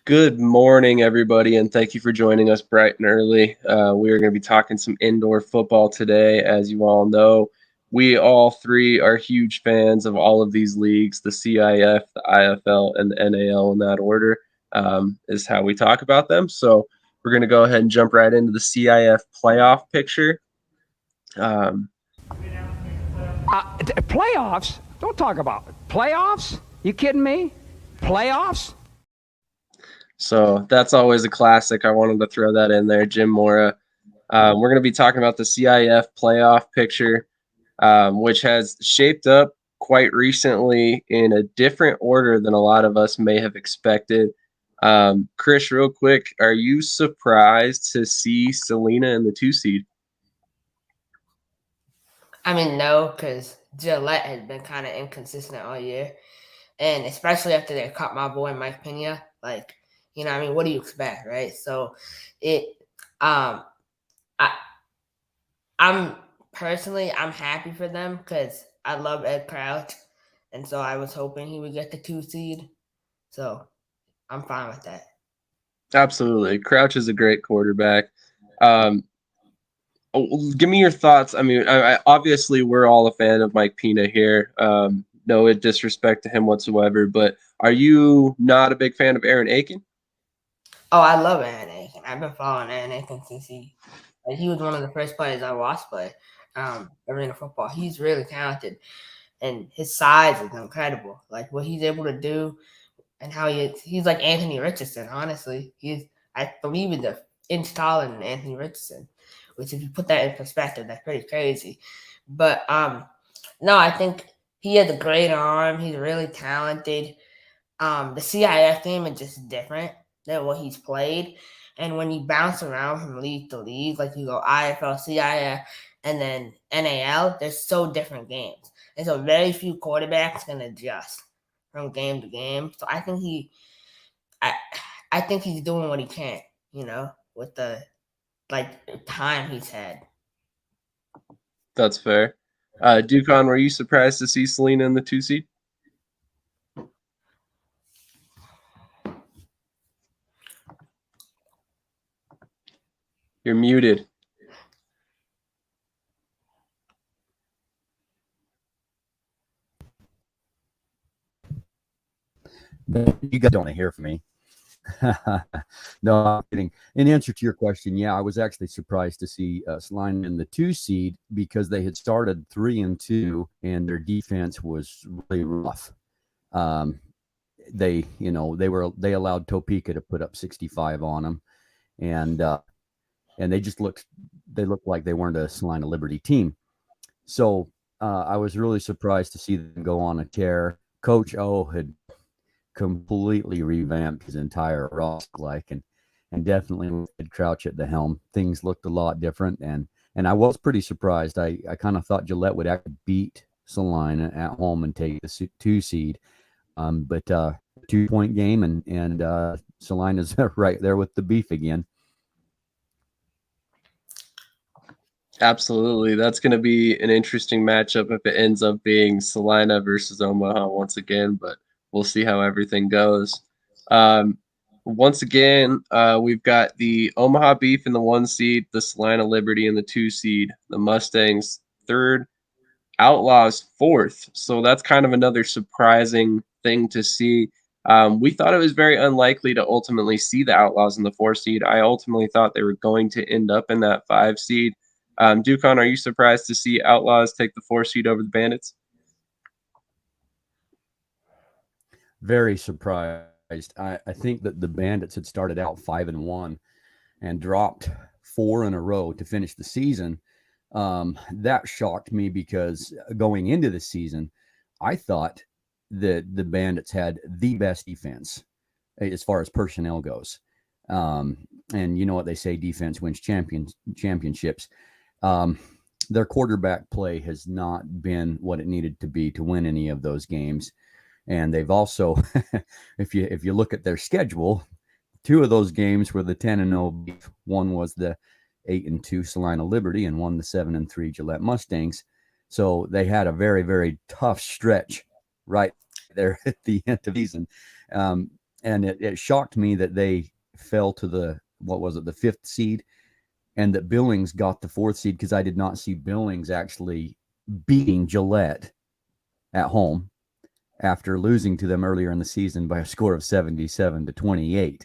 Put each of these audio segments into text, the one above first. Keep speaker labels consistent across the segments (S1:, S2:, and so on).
S1: Good morning, everybody, and thank you for joining us bright and early. We are going to be talking some indoor football today. As you all know, we all three are huge fans of all of these leagues, the CIF, the IFL, and the NAL in that order is how we talk about them. So we're going to go ahead and jump right into the CIF playoff picture.
S2: Playoffs? Don't talk about it. Playoffs? You kidding me? Playoffs?
S1: So that's always a classic. I wanted to throw that in there, Jim Mora. We're going to be talking about the CIF playoff picture, which has shaped up quite recently in a different order than a lot of us may have expected. Krish, real quick, are you surprised to see Selena in the 2 seed?
S3: I mean, no, because Gillette has been kind of inconsistent all year. And especially after they caught my boy Mike Pena, what do you expect, right? So I'm happy for them because I love Ed Crouch. And so I was hoping he would get the 2 seed. So I'm fine with that.
S1: Absolutely. Crouch is a great quarterback. Give me your thoughts. I mean, obviously we're all a fan of Mike Pena here. No disrespect to him whatsoever, but are you not a big fan of Aaron Aiken?
S3: Oh, I love Aaron Aiken. I've been following Aaron Aiken since he was one of the first players I watched play arena football. He's really talented, and his size is incredible. Like what he's able to do, and how he's like Anthony Richardson. Honestly, I believe he's an inch taller than Anthony Richardson, which if you put that in perspective, that's pretty crazy. But no, I think he has a great arm. He's really talented. The CIF team is just different than what he's played. And when you bounce around from league to league, like you go IFL, CIF, and then NAL, there's so different games. And so very few quarterbacks can adjust from game to game. So I think I think he's doing what he can, with the time he's had.
S1: That's fair. Ducon, were you surprised to see Selena in the 2 seed? You're muted.
S4: You guys don't want to hear from me. No, I'm kidding. In answer to your question, yeah, I was actually surprised to see Selina in the 2 seed because they had started 3-2 and their defense was really rough. They allowed Topeka to put up 65 on them, and they looked like they weren't a Salina Liberty team. So I was really surprised to see them go on a tear. Coach O had completely revamped his entire roster, and definitely with Ed Crouch at the helm, things looked a lot different. And I was pretty surprised. I kind of thought Gillette would actually beat Salina at home and take the 2 seed. But 2-point game, and Salina's right there with the beef again.
S1: Absolutely. That's going to be an interesting matchup if it ends up being Salina versus Omaha once again, but we'll see how everything goes. Once again, we've got the Omaha Beef in the 1 seed, the Salina Liberty in the 2 seed, the Mustangs 3rd, Outlaws 4th. So that's kind of another surprising thing to see. We thought it was very unlikely to ultimately see the Outlaws in the 4 seed. I ultimately thought they were going to end up in that 5 seed. Ducon, are you surprised to see Outlaws take the 4 seed over the Bandits?
S4: Very surprised. I think that the Bandits had started out 5-1 and dropped 4 in a row to finish the season. That shocked me because going into the season, I thought that the Bandits had the best defense as far as personnel goes. And you know what they say, defense wins championships. Their quarterback play has not been what it needed to be to win any of those games. And they've also, if you look at their schedule, 2 of those games were the 10-0 Beef. One was the 8-2 Salina Liberty, and one the 7-3 Gillette Mustangs. So they had a very, very tough stretch right there at the end of the season. And it shocked me that they fell to the 5th seed, and that Billings got the 4th seed, because I did not see Billings actually beating Gillette at home after losing to them earlier in the season by a score of 77-28.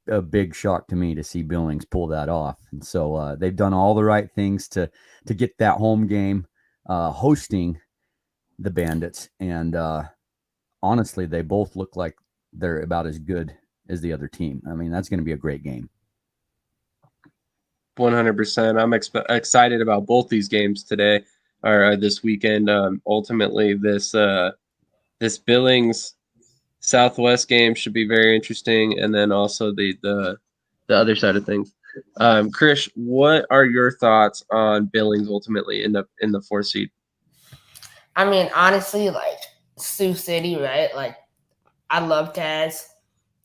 S4: A big shock to me to see Billings pull that off. And so they've done all the right things to get that home game hosting the Bandits. And honestly, they both look like they're about as good as the other team. I mean, that's going to be a great game.
S1: 100%. I'm excited about both these games today or this weekend. Ultimately, this Billings Southwest game should be very interesting, and then also the other side of things. Krish, what are your thoughts on Billings ultimately in the 4th seed?
S3: I mean, honestly, like Sioux City, right? Like, I love Taz.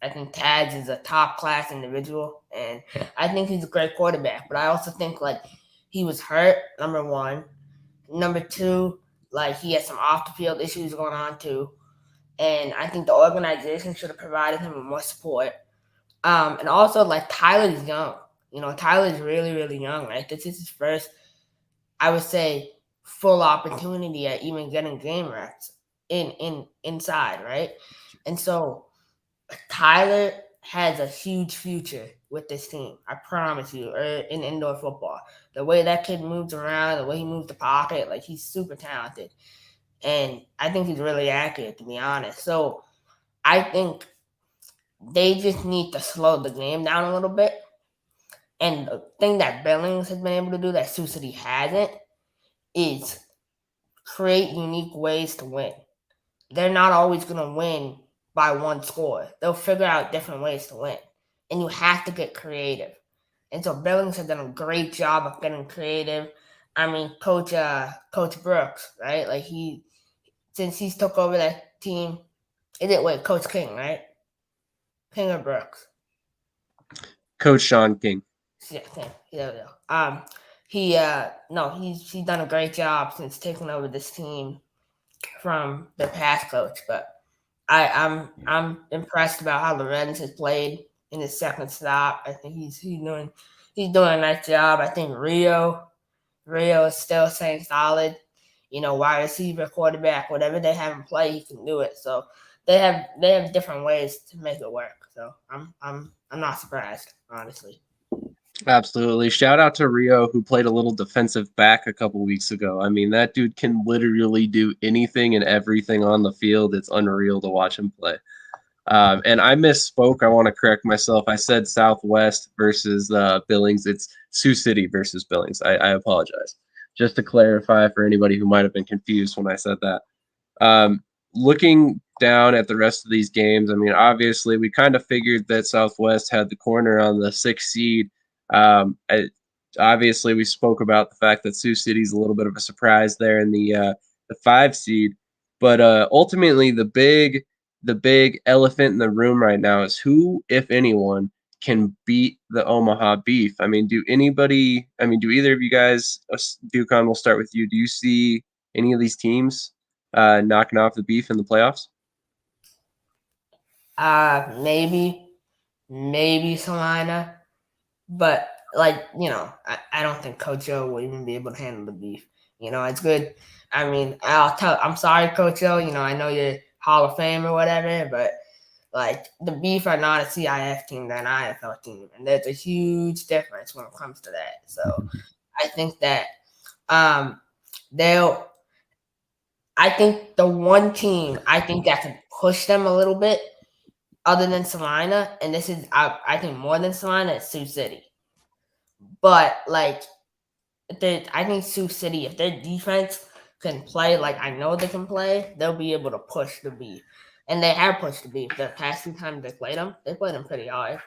S3: I think Taz is a top class individual, and I think he's a great quarterback. But I also think like he was hurt. Number one, number two, like he had some off the field issues going on too, and I think the organization should have provided him with more support. And also like Tyler's young. You know, Tyler's really really young. Right, this is his first, I would say, full opportunity at even getting game reps inside, right? And so Tyler has a huge future with this team. I promise you, in indoor football. The way that kid moves around, the way he moves the pocket, like he's super talented. And I think he's really accurate, to be honest. So I think they just need to slow the game down a little bit. And the thing that Billings has been able to do that Sioux City hasn't is create unique ways to win. They're not always going to win by one score. They'll figure out different ways to win. And you have to get creative. And so Billings has done a great job of getting creative. I mean, Coach Brooks, right? Like since he's took over that team, Coach King, right? King or Brooks?
S1: Coach Sean King.
S3: Yeah, King. There we go. He's done a great job since taking over this team from the past coach. But I'm impressed about how Lorenz has played in his second stop. I think he's doing a nice job. I think Rio is still staying solid. You know, wide receiver, quarterback, whatever they have him play, he can do it. So they have different ways to make it work. So I'm not surprised, honestly.
S1: Absolutely. Shout out to Rio, who played a little defensive back a couple weeks ago. I mean, that dude can literally do anything and everything on the field. It's unreal to watch him play. And I misspoke. I want to correct myself. I said Southwest versus Billings. It's Sioux City versus Billings. I apologize. Just to clarify for anybody who might have been confused when I said that. Looking down at the rest of these games, I mean, obviously, we kind of figured that Southwest had the corner on the 6th seed. Obviously, we spoke about the fact that Sioux City's a little bit of a surprise there in the 5 seed. But ultimately, the big elephant in the room right now is who, if anyone, can beat the Omaha Beef. I mean, do either of you guys, Ducon, we'll start with you. Do you see any of these teams knocking off the Beef in the playoffs?
S3: Maybe Salina. But, like, you know, I don't think Coach O will even be able to handle the Beef. You know, it's good. I mean, I'm sorry, Coach O. You know, I know you're Hall of Fame or whatever, but, like, the Beef are not a CIF team. They're an IFL team. And there's a huge difference when it comes to that. So I think that I think the one team I think that can push them a little bit other than Salina, and this is, I think more than Salina, is Sioux City. But, like, I think Sioux City, if their defense can play like I know they can play, they'll be able to push the Beef. And they have pushed the Beef. The past 2 times they played them pretty hard.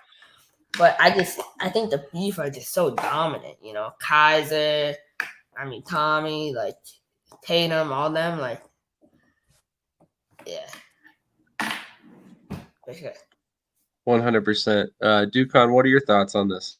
S3: But I think the Beef are just so dominant, you know. Kaiser, Tommy, like, Tatum, all them, like, yeah. For sure.
S1: 100%. Ducon, what are your thoughts on this?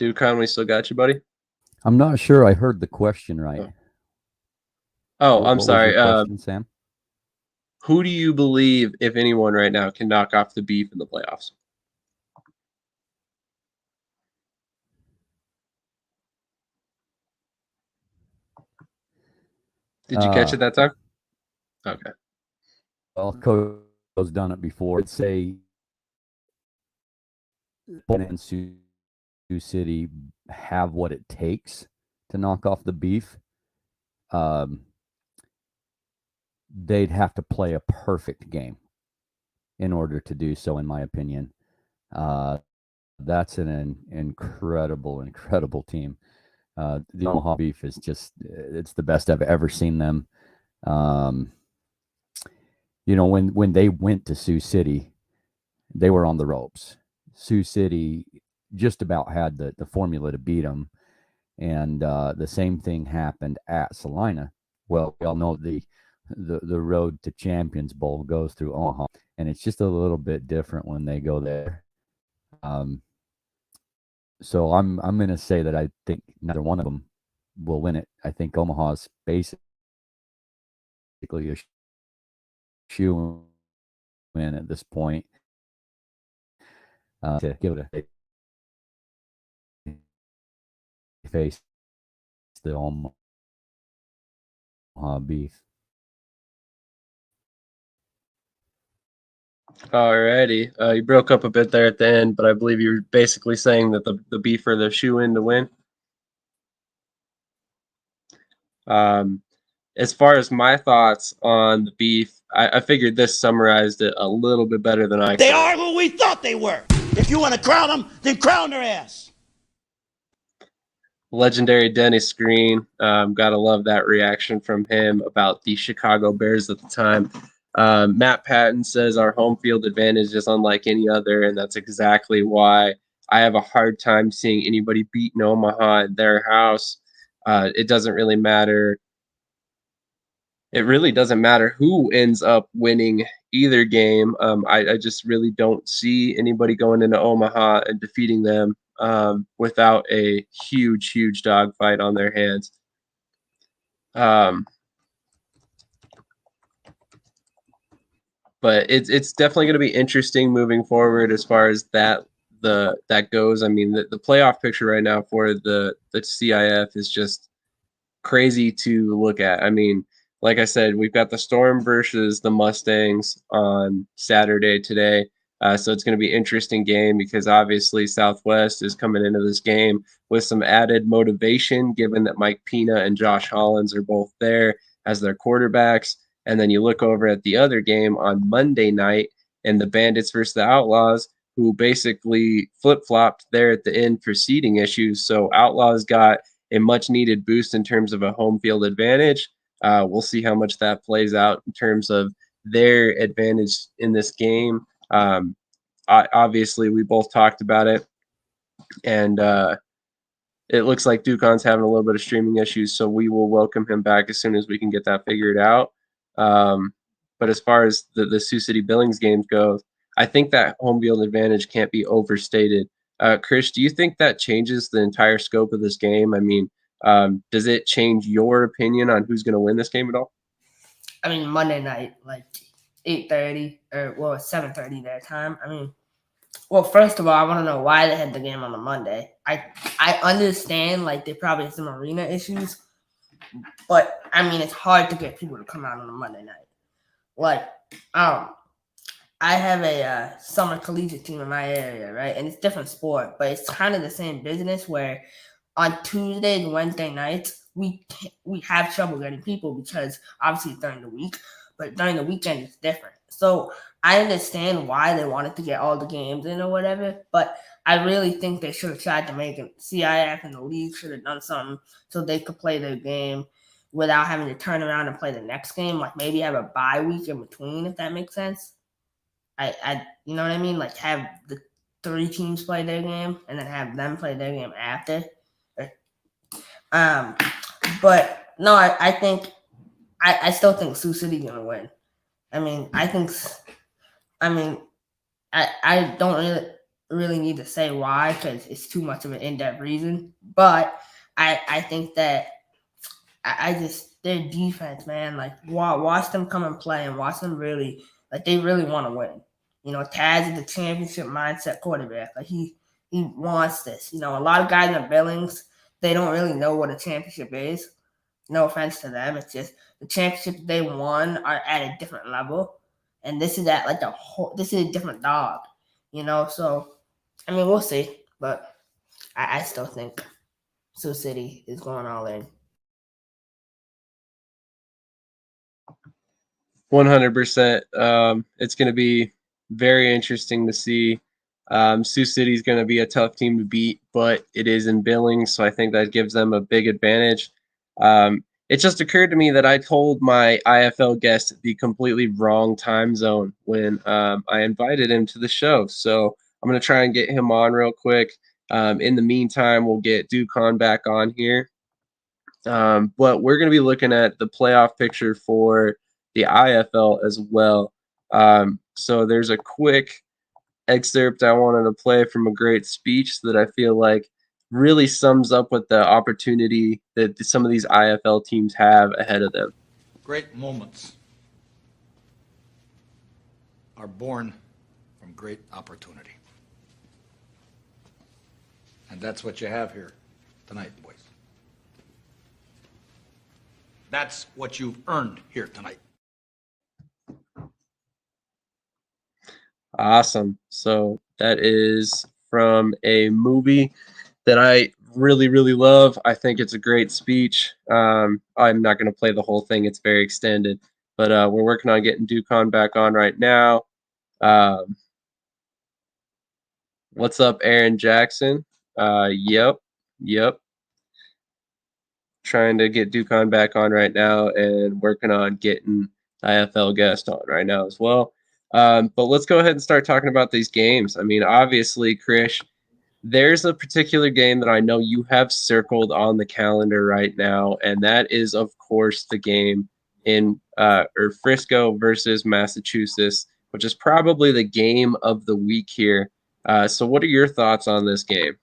S1: Ducon, we still got you, buddy.
S4: I'm not sure I heard the question right.
S1: Oh, I'm
S4: What
S1: sorry.
S4: was your question, Sam?
S1: Who do you believe, if anyone right now, can knock off the Beef in the playoffs? Did you catch it that time? Okay.
S4: Well, Coach has done it before. I'd say and Sioux City have what it takes to knock off the Beef. They'd have to play a perfect game in order to do so, in my opinion. That's an incredible team. The Omaha Beef is it's the best I've ever seen them. When they went to Sioux City, they were on the ropes. Sioux City just about had the formula to beat them. And the same thing happened at Salina. Well, we all know the road to Champions Bowl goes through Omaha, and it's just a little bit different when they go there. So I'm going to say that I think neither one of them will win it. I think Omaha's basically a shoe in at this point to give it a face the Omaha Beef.
S1: Alrighty. You broke up a bit there at the end, but I believe you were basically saying that the Beef are the shoe-in to win. As far as my thoughts on the Beef, I figured this summarized it a little bit better than I could.
S5: They are who we thought they were. If you want to crown them, then crown their ass.
S1: Legendary Dennis Green. Gotta love that reaction from him about the Chicago Bears at the time. Matt Patton says our home field advantage is unlike any other, and that's exactly why I have a hard time seeing anybody beat Omaha at their house. It doesn't really matter. It really doesn't matter who ends up winning either game. I just really don't see anybody going into Omaha and defeating them without a huge dogfight on their hands. But it's definitely going to be interesting moving forward as far as that goes. I mean, the playoff picture right now for the CIF is just crazy to look at. I mean, like I said, we've got the Storm versus the Mustangs on Saturday today. So it's going to be an interesting game because obviously Southwest is coming into this game with some added motivation, given that Mike Pina and Josh Hollins are both there as their quarterbacks. And then you look over at the other game on Monday night and the Bandits versus the Outlaws, who basically flip-flopped there at the end for seeding issues. So Outlaws got a much-needed boost in terms of a home field advantage. We'll see how much that plays out in terms of their advantage in this game. Obviously, we both talked about it, and it looks like Ducon's having a little bit of streaming issues, so we will welcome him back as soon as we can get that figured out. But as far as the Sioux City Billings games go, I think that home field advantage can't be overstated. Krish, do you think that changes the entire scope of this game? I mean, does it change your opinion on who's going to win this game at all?
S3: I mean, Monday night, like 8:30 or 7:30 their time. I mean, well, first of all, I want to know why they had the game on a Monday. I understand like they probably have some arena issues, but I mean it's hard to get people to come out on a Monday night. Like, I have a summer collegiate team in my area, right? And it's a different sport, but it's kind of the same business where on Tuesdays and Wednesday nights, we have trouble getting people because obviously it's during the week, but during the weekend it's different. So I understand why they wanted to get all the games in or whatever, but I really think they should have tried to make it. CIF and the league should have done something so they could play their game without having to turn around and play the next game. Like maybe have a bye week in between, if that makes sense. I you know what I mean? Like have the 3 teams play their game and then have them play their game after. But no, I think I still think Sioux City's gonna win. I mean, I don't really really need to say why because it's too much of an in-depth reason. But I think that I just their defense, man, like watch them come and play and watch them really like they really want to win. You know, Taz is a championship mindset quarterback. Like he wants this. You know, a lot of guys in the Billings, they don't really know what a championship is. No offense to them. It's just the championship they won are at a different level. And this is at like this is a different dog. You know, so I mean we'll see. But I still think Sioux City is going all in.
S1: 100%. It's going to be very interesting to see. Sioux City is going to be a tough team to beat, but it is in Billings, so I think that gives them a big advantage. It just occurred to me that I told my IFL guest the completely wrong time zone when I invited him to the show. So I'm going to try and get him on real quick. In the meantime, we'll get Ducon back on here. But we're going to be looking at the playoff picture for the IFL as well. So there's a quick excerpt I wanted to play from a great speech that I feel like really sums up what the opportunity that some of these IFL teams have ahead of them.
S6: Great moments are born from great opportunity. And that's what you have here tonight, boys. That's what you've earned here tonight.
S1: Awesome. So that is from a movie that I really, really love. I think it's a great speech. I'm not going to play the whole thing. It's very extended. But we're working on getting Ducon back on right now. What's up, Aaron Jackson? Yep. Trying to get Ducon back on right now and working on getting IFL guest on right now as well. But let's go ahead and start talking about these games. I mean, obviously, Krish, there's a particular game that I know you have circled on the calendar right now, and that is, of course, the game in Frisco versus Massachusetts, which is probably the game of the week here. So what are your thoughts on this game?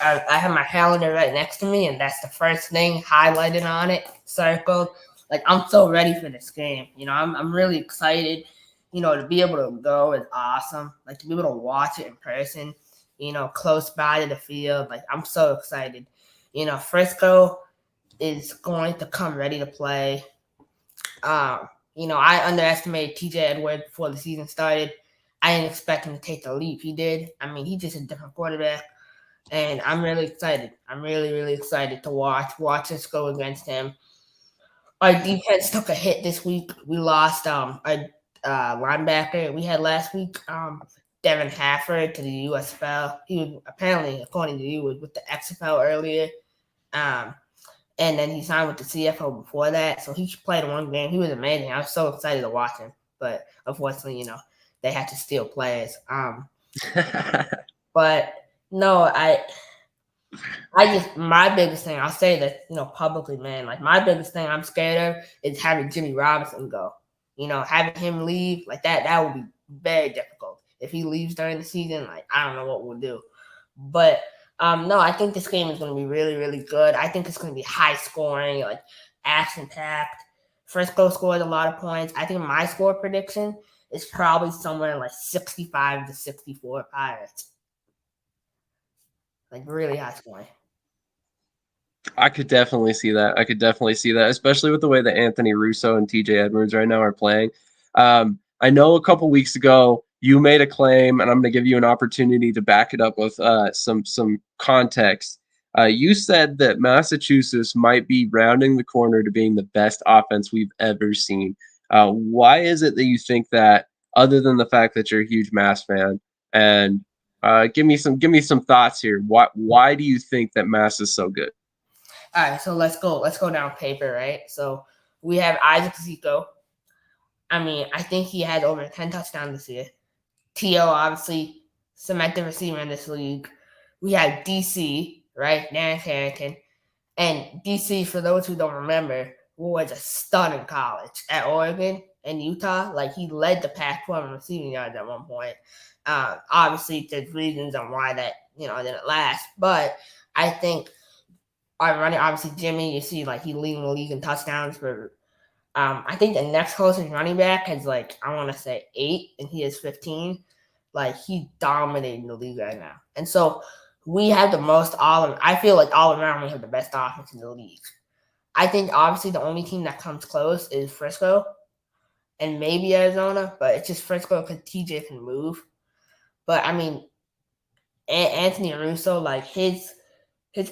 S3: I have my calendar right next to me, and that's the first thing highlighted on it, circled. Like, I'm so ready for this game. You know, I'm really excited. You know, to be able to go is awesome. Like, to be able to watch it in person, you know, close by to the field. Like, I'm so excited. You know, Frisco is going to come ready to play. You know, I underestimated TJ Edwards before the season started. I didn't expect him to take the leap he did. I mean, he's just a different quarterback. And I'm really excited. I'm really, really excited to watch us go against him. Our defense took a hit this week. We lost our linebacker we had last week, Devin Hafford, to the USFL. He was apparently, according to you, was with the XFL earlier. And then he signed with the CFL before that. So he played one game. He was amazing. I was so excited to watch him. But unfortunately, you know, they had to steal players. But no, I just, my biggest thing, I'll say that, you know, publicly, man, like my biggest thing I'm scared of is having Jimmy Robinson go. You know, having him leave, like that would be very difficult. If he leaves during the season, like, I don't know what we'll do. But, no, I think this game is going to be really, really good. I think it's going to be high scoring, like action-packed. Frisco scored a lot of points. I think my score prediction is probably somewhere like 65-64 Pirates. Like, really high scoring.
S1: I could definitely see that. Especially with the way that Anthony Russo and TJ Edwards right now are playing. I know a couple weeks ago you made a claim, and I'm going to give you an opportunity to back it up with some context. You said that Massachusetts might be rounding the corner to being the best offense we've ever seen. Why is it that you think that, other than the fact that you're a huge Mass fan? And give me some thoughts here. Why do you think that Mass is so good?
S3: All right, so let's go down paper, right? So we have Isaac Zico. I mean, I think he had over 10 touchdowns this year. T.O. obviously cemented receiver in this league. We have DC, right? Dan Harrington. And DC, for those who don't remember, was a stud in college at Oregon. in Utah. Like, he led the Pac-12 in receiving yards at one point. Obviously, there's reasons on why that, didn't last. But I think our running, obviously, Jimmy, you see, like, he's leading the league in touchdowns for I think the next closest running back has, like, I want to say 8, and he has 15. Like, he's dominating the league right now. And so we have the most I feel like all around we have the best offense in the league. I think, obviously, the only team that comes close is Frisco and maybe Arizona, but it's just Frisco because TJ can move. But, I mean, Anthony Russo, like, his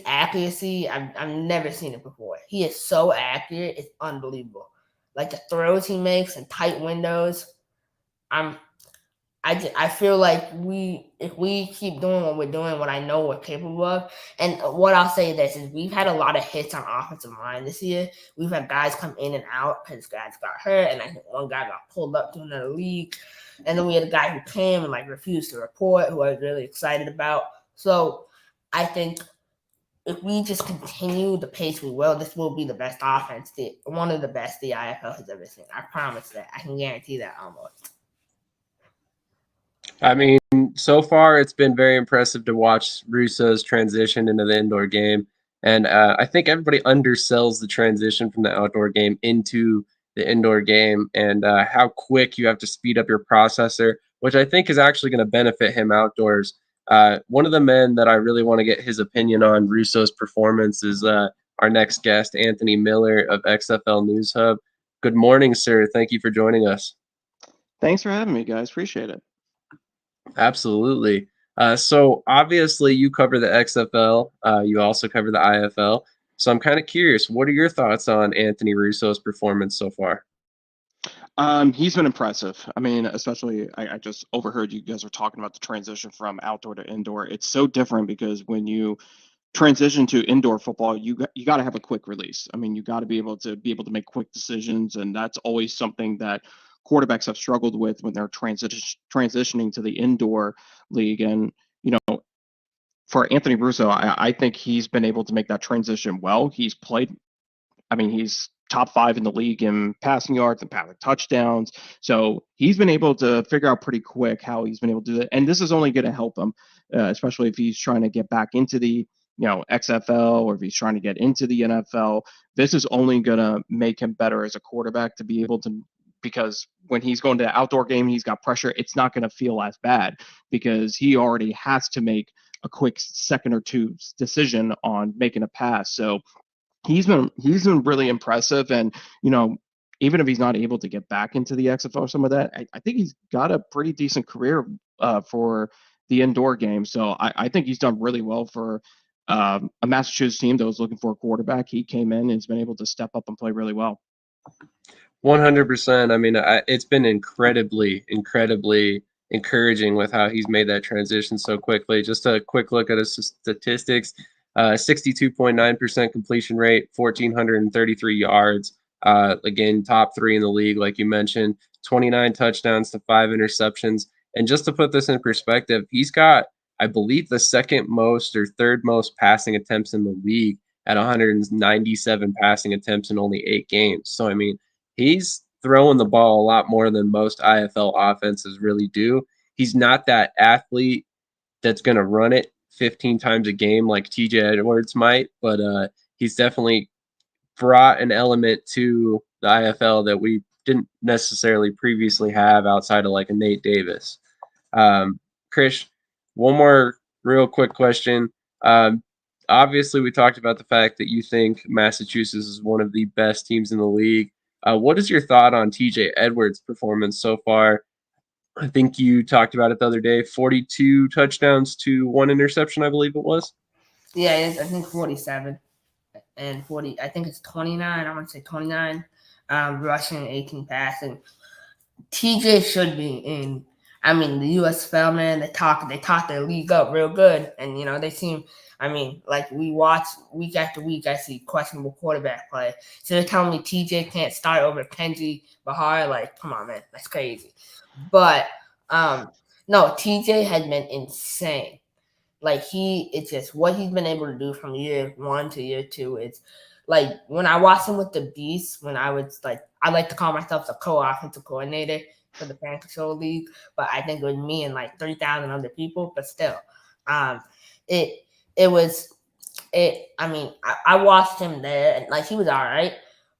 S3: accuracy, I've never seen it before. He is so accurate. It's unbelievable. Like, the throws he makes in tight windows, I feel like if we keep doing what we're doing, what I know we're capable of, and what I'll say this is we've had a lot of hits on offensive line this year. We've had guys come in and out because guys got hurt, and I think one guy got pulled up to another league, and then we had a guy who came and, like, refused to report, who I was really excited about. So I think if we just continue the pace we will, this will be the best offense, one of the best the IFL has ever seen. I promise that. I can guarantee that almost.
S1: I mean, so far it's been very impressive to watch Russo's transition into the indoor game. And I think everybody undersells the transition from the outdoor game into the indoor game and how quick you have to speed up your processor, which I think is actually going to benefit him outdoors. One of the men that I really want to get his opinion on Russo's performance is our next guest, Anthony Miller of XFLnewshub. Good morning, sir. Thank you for joining us.
S7: Thanks for having me, guys. Appreciate it.
S1: Absolutely. So obviously you cover the XFL. You also cover the IFL. So I'm kind of curious, what are your thoughts on Anthony Russo's performance so far?
S7: He's been impressive. I mean, especially I just overheard you guys were talking about the transition from outdoor to indoor. It's so different because when you transition to indoor football, you got to have a quick release. I mean, you got to be able to make quick decisions, and that's always something that quarterbacks have struggled with when they're transitioning to the indoor league. And for Anthony Russo, I think he's been able to make that transition well. He's top 5 in the league in passing yards and passing touchdowns. So he's been able to figure out pretty quick how he's been able to do that. And this is only going to help him, especially if he's trying to get back into the XFL, or if he's trying to get into the NFL. This is only going to make him better as a quarterback to be able to, because when he's going to the outdoor game, he's got pressure. It's not going to feel as bad because he already has to make a quick second or two decision on making a pass. So he's been really impressive. And, even if he's not able to get back into the XFL or some of that, I think he's got a pretty decent career for the indoor game. So I think he's done really well for a Massachusetts team that was looking for a quarterback. He came in and has been able to step up and play really well.
S1: 100%. I mean, it's been incredibly encouraging with how he's made that transition so quickly. Just a quick look at his statistics. 62.9% completion rate, 1,433 yards. Again, top 3 in the league, like you mentioned, 29 touchdowns to 5 interceptions. And just to put this in perspective, he's got, I believe, the second most or third most passing attempts in the league at 197 passing attempts in only 8 games. So, I mean, he's throwing the ball a lot more than most IFL offenses really do. He's not that athlete that's going to run it 15 times a game like TJ Edwards might, but he's definitely brought an element to the IFL that we didn't necessarily previously have outside of like a Nate Davis. Krish, one more real quick question. Obviously, we talked about the fact that you think Massachusetts is one of the best teams in the league. What is your thought on TJ Edwards' performance so far? I think you talked about it the other day, 42 touchdowns to 1 interception, I believe it was.
S3: Yeah, it is, I think 47 and 40. I think it's 29. I want to say 29 rushing, 18 passing. TJ should be in. I mean, the USFL, man, they taught their league up real good. And, they seem, like we watch week after week, I see questionable quarterback play. So they're telling me TJ can't start over Kenji Bahar. Like, come on, man, that's crazy. But, no, TJ has been insane. Like, it's just what he's been able to do from year 1 to year 2. It's like when I watched him with the Beast, when I was like I like to call myself the co-offensive coordinator for the Fan Control League, but I think it was me and like 3,000 other people. But still, it was. I mean, I watched him there, and like he was all right,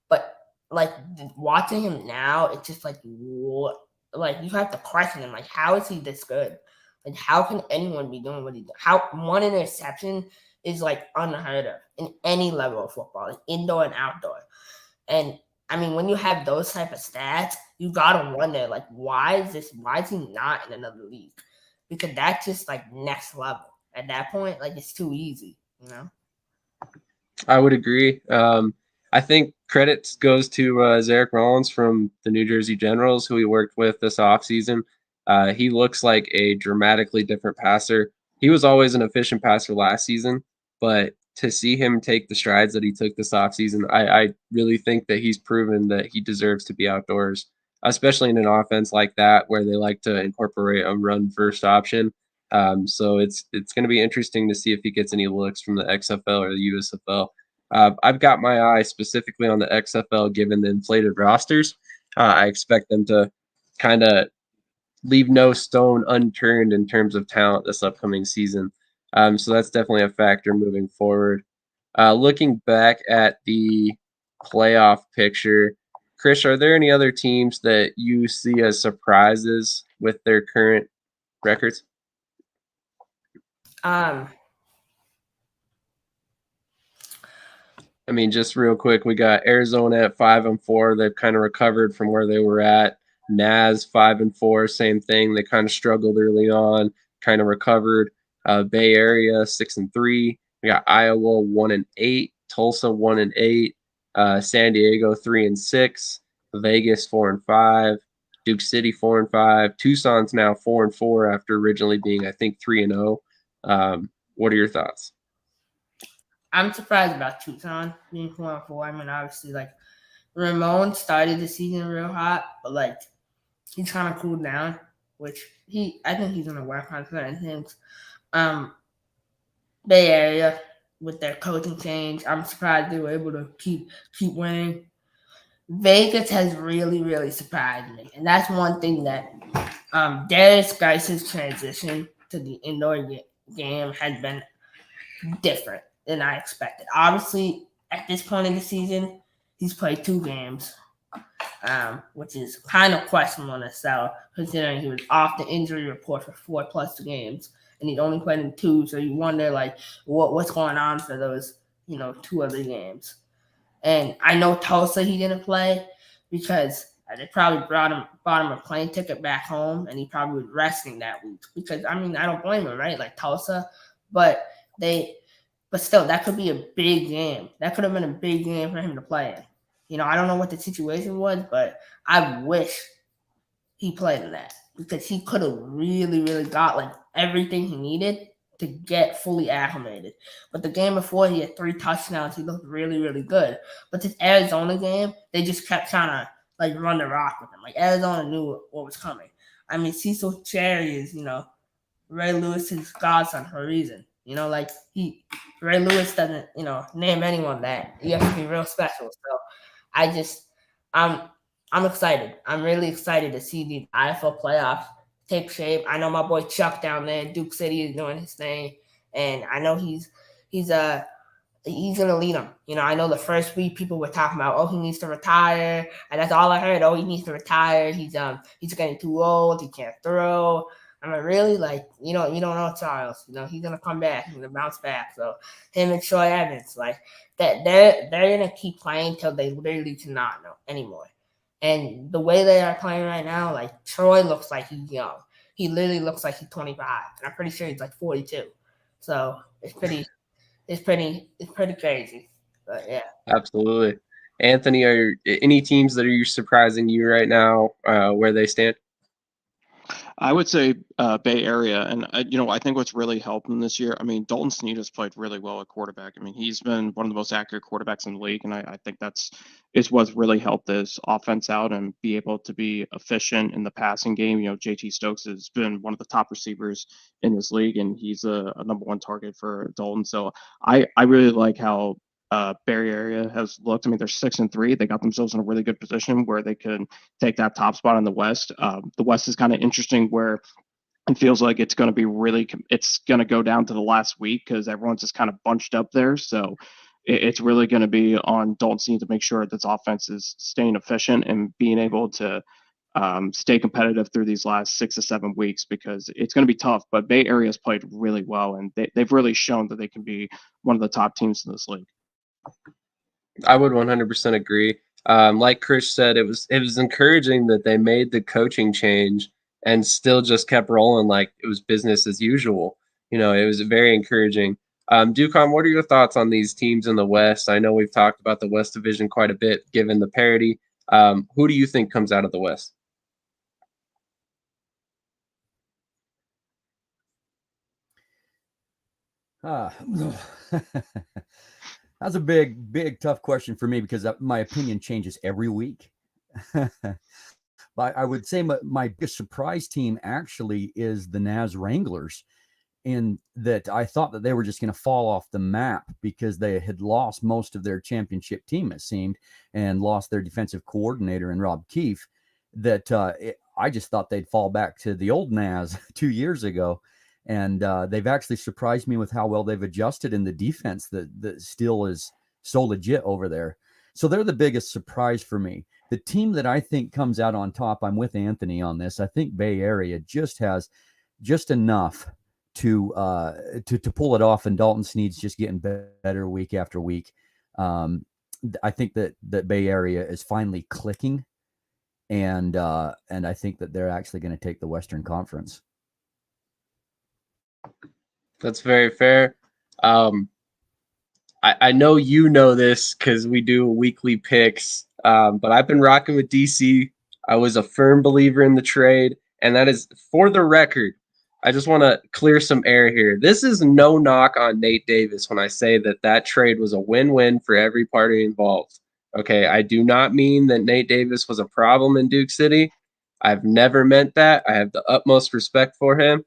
S3: but like watching him now, it's just like what? Like you have to question him. Like, how is he this good? Like, how can anyone be doing what he does? How one interception is like unheard of in any level of football, like indoor and outdoor. And I mean, when you have those type of stats, you gotta wonder like, why is he not in another league? Because that's just like next level. At that point, like it's too easy, you know.
S1: I would agree. I think credit goes to Zarek Rollins from the New Jersey Generals, who he worked with this offseason. He looks like a dramatically different passer. He was always an efficient passer last season, but to see him take the strides that he took this offseason, I really think that he's proven that he deserves to be outdoors, especially in an offense like that where they like to incorporate a run first option. So it's going to be interesting to see if he gets any looks from the XFL or the USFL. I've got my eye specifically on the XFL given the inflated rosters. I expect them to kind of leave no stone unturned in terms of talent this upcoming season. So that's definitely a factor moving forward. Looking back at the playoff picture, Krish, are there any other teams that you see as surprises with their current records? I mean, just real quick, we got Arizona at 5-4. They've kind of recovered from where they were at. Naz 5-4, same thing. They kind of struggled early on, kind of recovered. Bay Area 6-3. We got Iowa 1-8, Tulsa 1-8, San Diego 3-6, Vegas 4-5, Duke City 4-5. Tucson's now 4-4 after originally being, I think, 3-0. What are your thoughts?
S3: I'm surprised about Tucson being 4-4. I mean, obviously, like Ramon started the season real hot, but like he's kind of cooled down, which I think he's gonna work on certain things. Bay Area with their coaching change, I'm surprised they were able to keep winning. Vegas has really, really surprised me, and that's one thing that Darius Geis's transition to the indoor game has been different than I expected. Obviously, at this point in the season, he's played 2 games, which is kind of questionable in itself, considering he was off the injury report for 4+ games, and he'd only played in 2. So you wonder, like, what's going on for those, 2 other games. And I know Tulsa he didn't play because they probably bought him a plane ticket back home, and he probably was resting that week. Because I mean, I don't blame him, right? Like Tulsa, but still, that could be a big game. That could have been a big game for him to play in. I don't know what the situation was, but I wish he played in that because he could have really, really got like everything he needed to get fully acclimated. But the game before, he had 3 touchdowns. He looked really, really good. But this Arizona game, they just kept trying to like run the rock with him. Like Arizona knew what was coming. I mean, Cecil Cherry is, Ray Lewis's godson for a reason. Like Ray Lewis doesn't, name anyone that. You have to be real special. So I'm excited. I'm really excited to see the IFL playoffs take shape. I know my boy Chuck down there in Duke City is doing his thing, and I know he's gonna lead them. I know the first week people were talking about, oh, he needs to retire, and that's all I heard. Oh, he needs to retire. He's getting too old. He can't throw. I mean, really, like you don't know Charles. He's gonna come back. He's gonna bounce back. So him and Troy Evans, like that, they're gonna keep playing till they literally cannot know anymore. And the way they are playing right now, like Troy looks like he's young. He literally looks like he's 25, and I'm pretty sure he's like 42. So it's pretty crazy. But yeah,
S1: Absolutely. Anthony, are any teams that are surprising you right now where they stand?
S7: I would say Bay Area, and I think what's really helped him this year. I mean, Dalton Sneed has played really well at quarterback. I mean, he's been one of the most accurate quarterbacks in the league, and I think is what's really helped this offense out and be able to be efficient in the passing game. JT Stokes has been one of the top receivers in this league, and he's a number 1 target for Dalton. So I really like how Bay Area has looked. I mean, they're 6-3. They got themselves in a really good position where they could take that top spot in the West. The West is kind of interesting where it feels like it's going to be it's going to go down to the last week because everyone's just kind of bunched up there. So it's really going to be on Dalton Sneed to make sure that this offense is staying efficient and being able to stay competitive through these last 6 to 7 weeks, because it's going to be tough. But Bay Area's played really well, and they've really shown that they can be one of the top teams in this league.
S1: I would 100% agree. Like Krish said, it was encouraging that they made the coaching change and still just kept rolling like it was business as usual. You know, it was very encouraging. Ducon, what are your thoughts on these teams in the West? I know we've talked about the West Division quite a bit, given the parity. Who do you think comes out of the West?
S4: That's a big, tough question for me because my opinion changes every week. But I would say my biggest surprise team actually is the Naz Wranglers, in that I thought that they were just going to fall off the map because they had lost most of their championship team, it seemed, and lost their defensive coordinator in Rob Keefe. That I just thought they'd fall back to the old Naz 2 years ago. And they've actually surprised me with how well they've adjusted in the defense that still is so legit over there. So they're the biggest surprise for me. The team that I think comes out on top, I'm with Anthony on this. I think Bay Area just has just enough to pull it off, and Dalton Sneed's just getting better week after week. I think that Bay Area is finally clicking, and I think that they're actually going to take the Western Conference.
S1: That's very fair. I know you know this because we do weekly picks, but I've been rocking with DC. I was a firm believer in the trade, and that is, for the record, I just want to clear some air here. This is no knock on Nate Davis when I say that trade was a win-win for every party involved. Okay, I do not mean that Nate Davis was a problem in Duke City. I've never meant that. I have the utmost respect for him.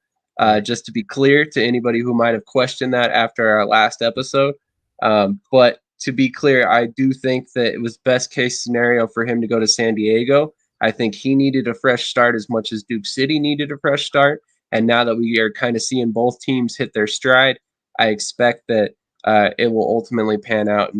S1: Just to be clear to anybody who might have questioned that after our last episode. But to be clear, I do think that it was best case scenario for him to go to San Diego. I think he needed a fresh start as much as Duke City needed a fresh start. And now that we are kind of seeing both teams hit their stride, I expect that it will ultimately pan out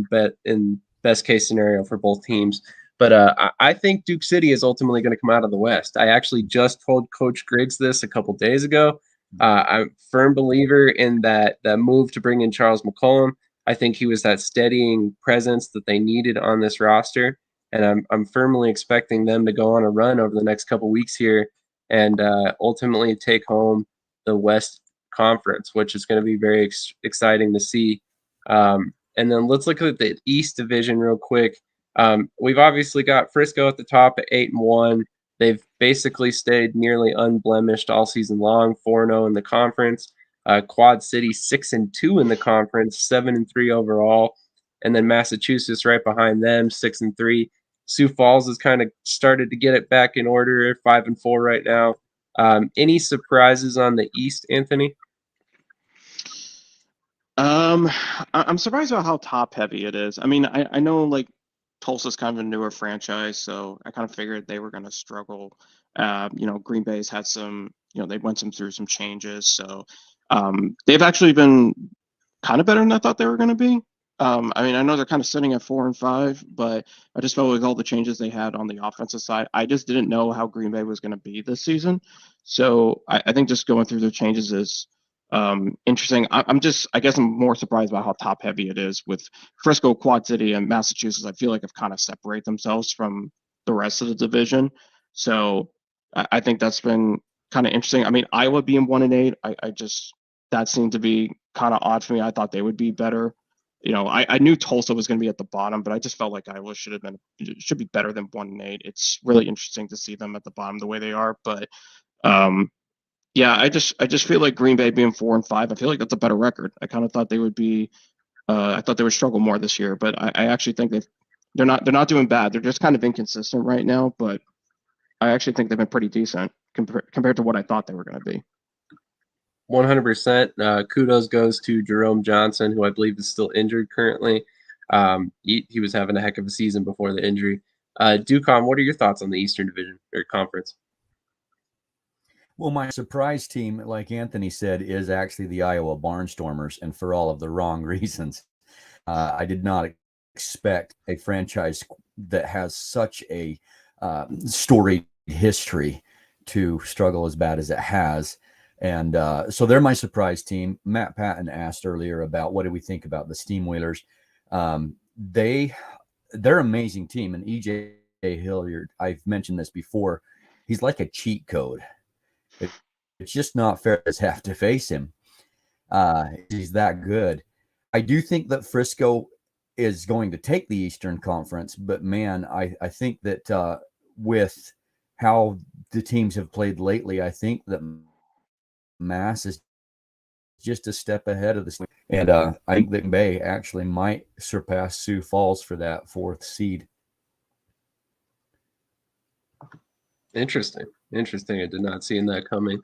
S1: in best case scenario for both teams. But I think Duke City is ultimately going to come out of the West. I actually just told Coach Griggs this a couple days ago. I'm a firm believer in that move to bring in Charles McCollum. I think he was that steadying presence that they needed on this roster, and I'm firmly expecting them to go on a run over the next couple weeks here and ultimately take home the West Conference, which is going to be very exciting to see. And then let's look at the East Division real quick. We've obviously got Frisco at the top at 8-1. They've basically stayed nearly unblemished all season long, 4-0 in the conference. Quad City 6-2 in the conference, 7-3 overall, and then Massachusetts right behind them, 6-3. Sioux Falls has kind of started to get it back in order, 5-4 right now. Any surprises on the East, Anthony?
S7: I'm surprised about how top heavy it is. I mean, I know like Tulsa's kind of a newer franchise, so I kind of figured they were going to struggle. Green Bay's had some, they went through some changes, so they've actually been kind of better than I thought they were going to be. I mean, I know they're kind of sitting at 4-5, but I just felt like all the changes they had on the offensive side, I just didn't know how Green Bay was going to be this season. So I think just going through their changes is interesting. I guess I'm more surprised by how top heavy it is with Frisco, Quad City, and Massachusetts. I feel like have kind of separate themselves from the rest of the division. So I think that's been kind of interesting. I mean, Iowa being 1-8, that seemed to be kind of odd for me. I thought they would be better. I knew Tulsa was going to be at the bottom, but I just felt like Iowa should be better than 1-8. It's really interesting to see them at the bottom the way they are. But yeah, I just feel like Green Bay being 4-5, I feel like that's a better record. I kind of thought they would be. I thought they would struggle more this year, but I actually think they're not doing bad. They're just kind of inconsistent right now, but I actually think they've been pretty decent compared to what I thought they were going to be.
S1: 100%. Kudos goes to Jerome Johnson, who I believe is still injured currently. He was having a heck of a season before the injury. Ducon, what are your thoughts on the Eastern Division or Conference?
S4: Well, my surprise team, like Anthony said, is actually the Iowa Barnstormers, and for all of the wrong reasons. I did not expect a franchise that has such a storied history to struggle as bad as it has. And so they're my surprise team. Matt Patton asked earlier about what do we think about the Steam Whalers. They're an amazing team. And EJ Hilliard, I've mentioned this before, he's like a cheat code. It's just not fair to have to face him. He's that good. I do think that Frisco is going to take the Eastern Conference, but man, I think that with how the teams have played lately, I think that Mass is just a step ahead of the. And I think that Bay actually might surpass Sioux Falls for that 4th seed.
S1: Interesting. I did not see that coming.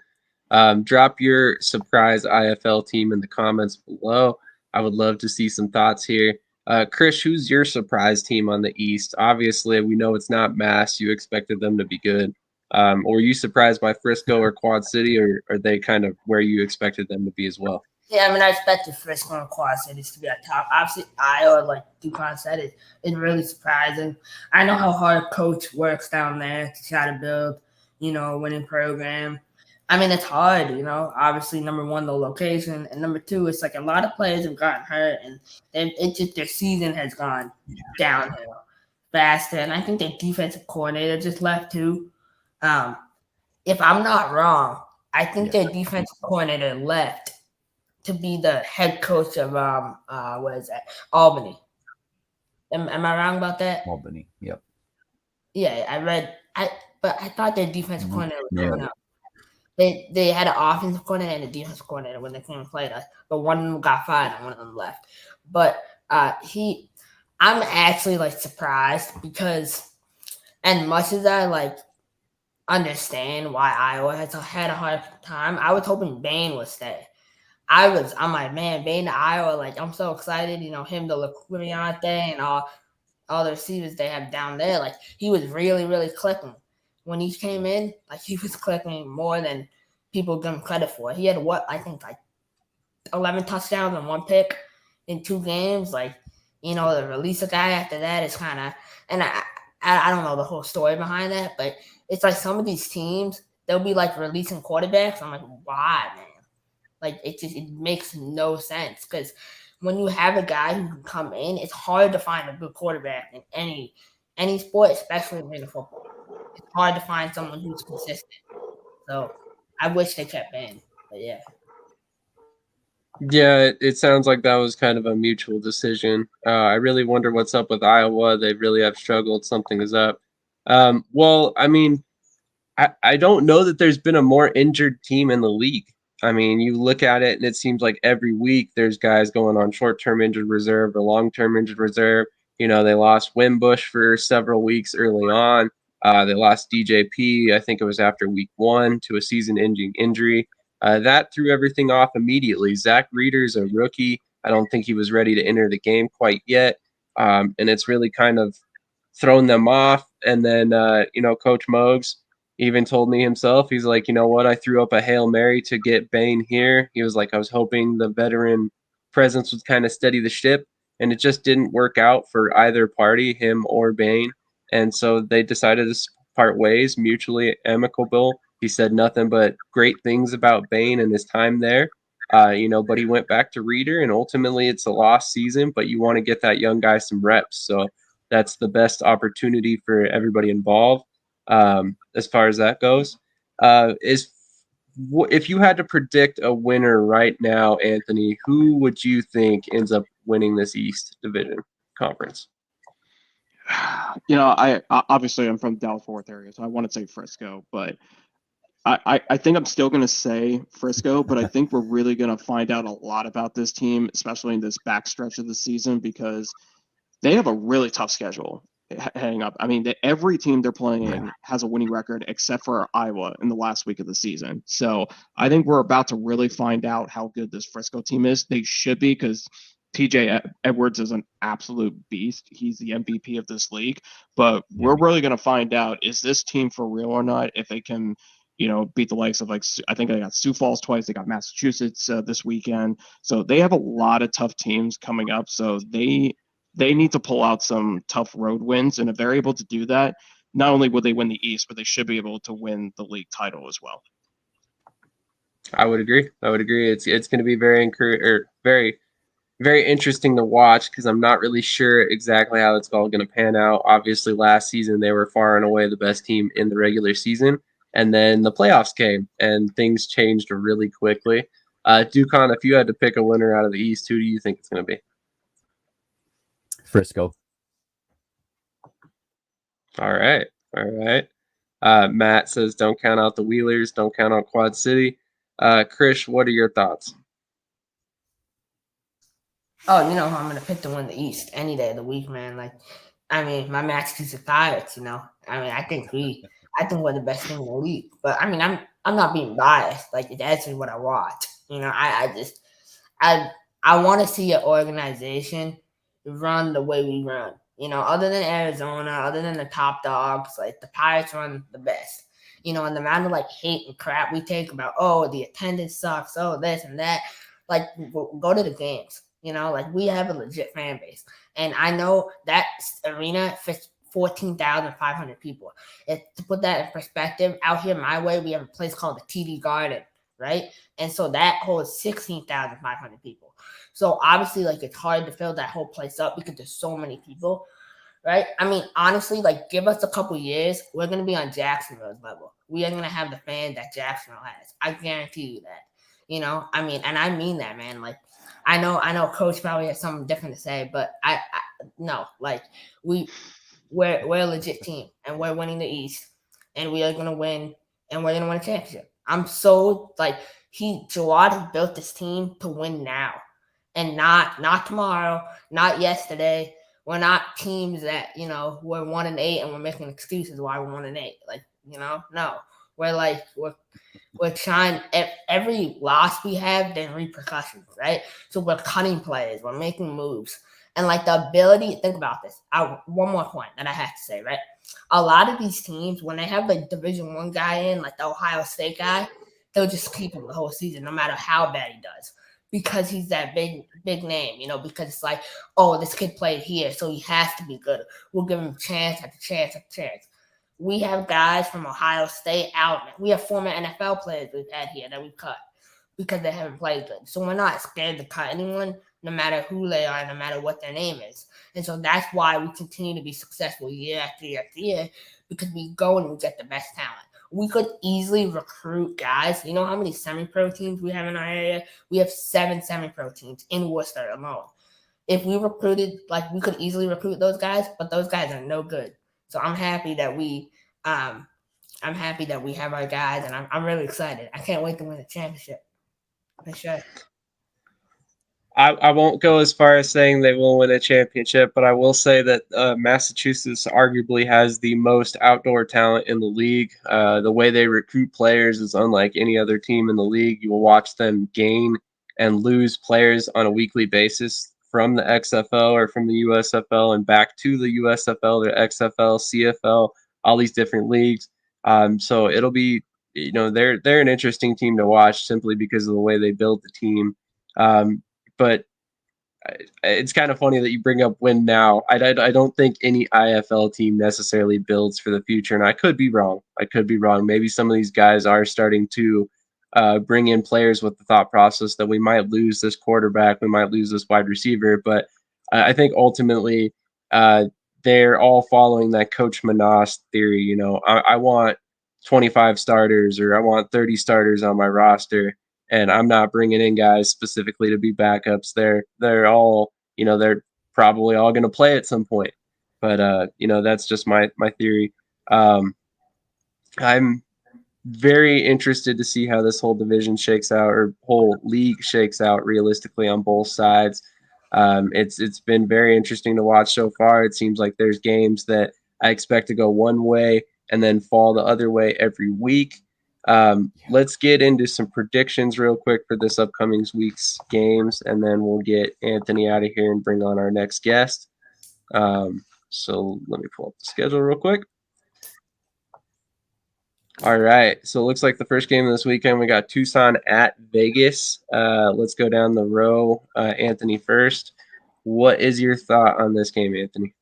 S1: Drop your surprise IFL team in the comments below. I would love to see some thoughts here. Krish, who's your surprise team on the East? Obviously, we know it's not Mass. You expected them to be good. Or were you surprised by Frisco or Quad City, or are they kind of where you expected them to be as well?
S3: Yeah, I mean, I expected Frisco and Quad Cities to be at top. Obviously, Iowa, like Ducon said, is really surprising. I know how hard a coach works down there to try to build, a winning program. I mean, it's hard, Obviously, number one, the location, and number two, it's like a lot of players have gotten hurt, and their season has gone downhill faster. And I think their defensive coordinator just left too. If I'm not wrong, I think their defensive coordinator left to be the head coach of Albany. Am I wrong about that?
S4: Albany, yep.
S3: Yeah, but I thought their defensive coordinator was coming up. They had an offensive coordinator and a defensive coordinator when they came and played us, but one of them got fired and one of them left. But I'm actually like surprised because, as much as I understand why Iowa has had a hard time, I was hoping Bain would stay. I'm like, man, Bain to Iowa, I'm so excited, him to Lequimiante and all the receivers they have down there. He was really, really clicking. When he came in, he was clicking more than people give him credit for. He had 11 touchdowns and 1 pick in 2 games. To release a guy after that is kind of, and I don't know the whole story behind that, but it's some of these teams, they'll be releasing quarterbacks. I'm like, why, man? It makes no sense because when you have a guy who can come in, it's hard to find a good quarterback in any sport, especially in football. It's hard to find someone who's consistent. So I wish they kept Bain, but yeah.
S1: Yeah, it sounds like that was kind of a mutual decision. I really wonder what's up with Iowa. They really have struggled. Something is up. Well, I mean, I don't know that there's been a more injured team in the league. I mean, you look at it and it seems like every week there's guys going on short-term injured reserve or long-term injured reserve. They lost Wimbush for several weeks early on. They lost DJP, I think it was after week 1, to a season-ending injury. That threw everything off immediately. Zach Reeder's a rookie. I don't think he was ready to enter the game quite yet. And it's really kind of thrown them off. And then, Coach Mogs even told me himself, he's like, you know what, I threw up a Hail Mary to get Bain here. He was like, I was hoping the veteran presence would kind of steady the ship. And it just didn't work out for either party, him or Bain. And so they decided to part ways, mutually amicable. He said nothing but great things about Bain and his time there. But he went back to Reeder, and ultimately it's a lost season, but you want to get that young guy some reps. So that's the best opportunity for everybody involved as far as that goes. If you had to predict a winner right now, Anthony, who would you think ends up winning this East Division Conference?
S7: I obviously I'm from the Dallas Fort Worth area, so I want to say Frisco, but I think I'm still going to say Frisco, but I think we're really going to find out a lot about this team, especially in this backstretch of the season, because they have a really tough schedule heading up. I mean, every team they're playing has a winning record except for Iowa in the last week of the season. So I think we're about to really find out how good this Frisco team is. They should be, because TJ Edwards is an absolute beast. He's the MVP of this league. But we're really going to find out, is this team for real or not, if they can, beat the likes of, like, I think they got Sioux Falls twice. They got Massachusetts this weekend. So they have a lot of tough teams coming up. So they need to pull out some tough road wins. And if they're able to do that, not only will they win the East, but they should be able to win the league title as well.
S1: I would agree. It's going to be very very interesting to watch, because I'm not really sure exactly how it's all going to pan out. Obviously, last season they were far and away the best team in the regular season, and then the playoffs came and things changed really quickly. Ducon, if you had to pick a winner out of the East, who do you think it's going to be?
S4: Frisco.
S1: All right. Matt says, don't count out the Wheelers, don't count out Quad City. Krish, what are your thoughts?
S3: Oh, I'm going to pick to win the East any day of the week, man. Like, I mean, my Massachusetts Pirates, I think we're the best team in the league. But, I mean, I'm not being biased. Like, it's actually what I watch. I want to see an organization run the way we run. Other than Arizona, other than the top dogs, like, the Pirates run the best. And the amount of, like, hate and crap we take about, oh, the attendance sucks, oh, this and that. Like, go to the games. Like, we have a legit fan base. And I know that arena fits 14,500 people. To put that in perspective, out here my way, we have a place called the TD Garden, right? And so that holds 16,500 people. So obviously, like, it's hard to fill that whole place up because there's so many people, right? I mean, honestly, like, give us a couple years, we're going to be on Jacksonville's level. We are going to have the fans that Jacksonville has. I guarantee you that. And I mean that, man. Like, I know Coach probably has something different to say, but I no, like, we're a legit team, and we're winning the East, and we are gonna win, and we're gonna win a championship. I'm so, like, Jawad has built this team to win now, and not tomorrow, not yesterday. We're not teams that we're 1-8 and we're making excuses why we're 1-8. Like, no, we're trying. Every loss we have, there's repercussions, right? So we're cutting plays, we're making moves, and, like, the ability. Think about this. One more point that I have to say, right? A lot of these teams, when they have, like, Division I guy in, like the Ohio State guy, they'll just keep him the whole season, no matter how bad he does, because he's that big name, because it's like, oh, this kid played here, so he has to be good. We'll give him chance after chance after chance. We have guys from Ohio State out. We have former NFL players we've had here that we cut because they haven't played good. So we're not scared to cut anyone, no matter who they are, no matter what their name is. And so that's why we continue to be successful year after year after year, because we go and we get the best talent. We could easily recruit guys. You know how many semi-pro teams we have in our area? We have 7 semi-pro teams in Worcester alone. If we recruited, like, we could easily recruit those guys, but those guys are no good. So I'm happy that we have our guys, and I'm really excited. I can't wait to win the championship. For sure.
S1: I won't go as far as saying they will win a championship, but I will say that Massachusetts arguably has the most outdoor talent in the league. The way they recruit players is unlike any other team in the league. You will watch them gain and lose players on a weekly basis from the XFL or from the USFL and back to the USFL, the XFL, CFL, all these different leagues. So it'll be, they're an interesting team to watch simply because of the way they build the team. But it's kind of funny that you bring up win now. I don't think any IFL team necessarily builds for the future, and I could be wrong. Maybe some of these guys are starting to bring in players with the thought process that we might lose this quarterback, we might lose this wide receiver, but I think ultimately they're all following that Coach Manas theory. I want 25 starters or I want 30 starters on my roster, and I'm not bringing in guys specifically to be backups. They're all, they're probably all going to play at some point, but that's just my theory. I'm very interested to see how this whole division shakes out, or whole league shakes out realistically on both sides. It's been very interesting to watch so far. It seems like there's games that I expect to go one way and then fall the other way every week. Let's get into some predictions real quick for this upcoming week's games, and then we'll get Anthony out of here and bring on our next guest. So let me pull up the schedule real quick. All right, so it looks like the first game of this weekend, we got Tucson at Vegas. Let's go down the row. Anthony first. What is your thought on this game, Anthony?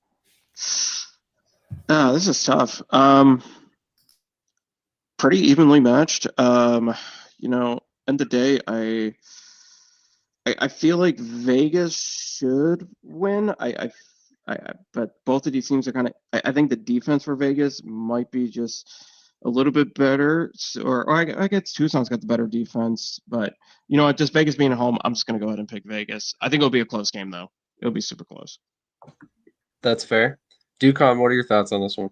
S7: This is tough. Pretty evenly matched. You know, end of the day, I feel like Vegas should win. But both of these teams are kind of. I think the defense for Vegas might be just a little bit better, or I guess Tucson's got the better defense. But you know what? Just Vegas being at home, I'm just gonna go ahead and pick Vegas. I think it'll be a close game though. It'll be super close.
S1: That's fair. Ducon, what are your thoughts on this one?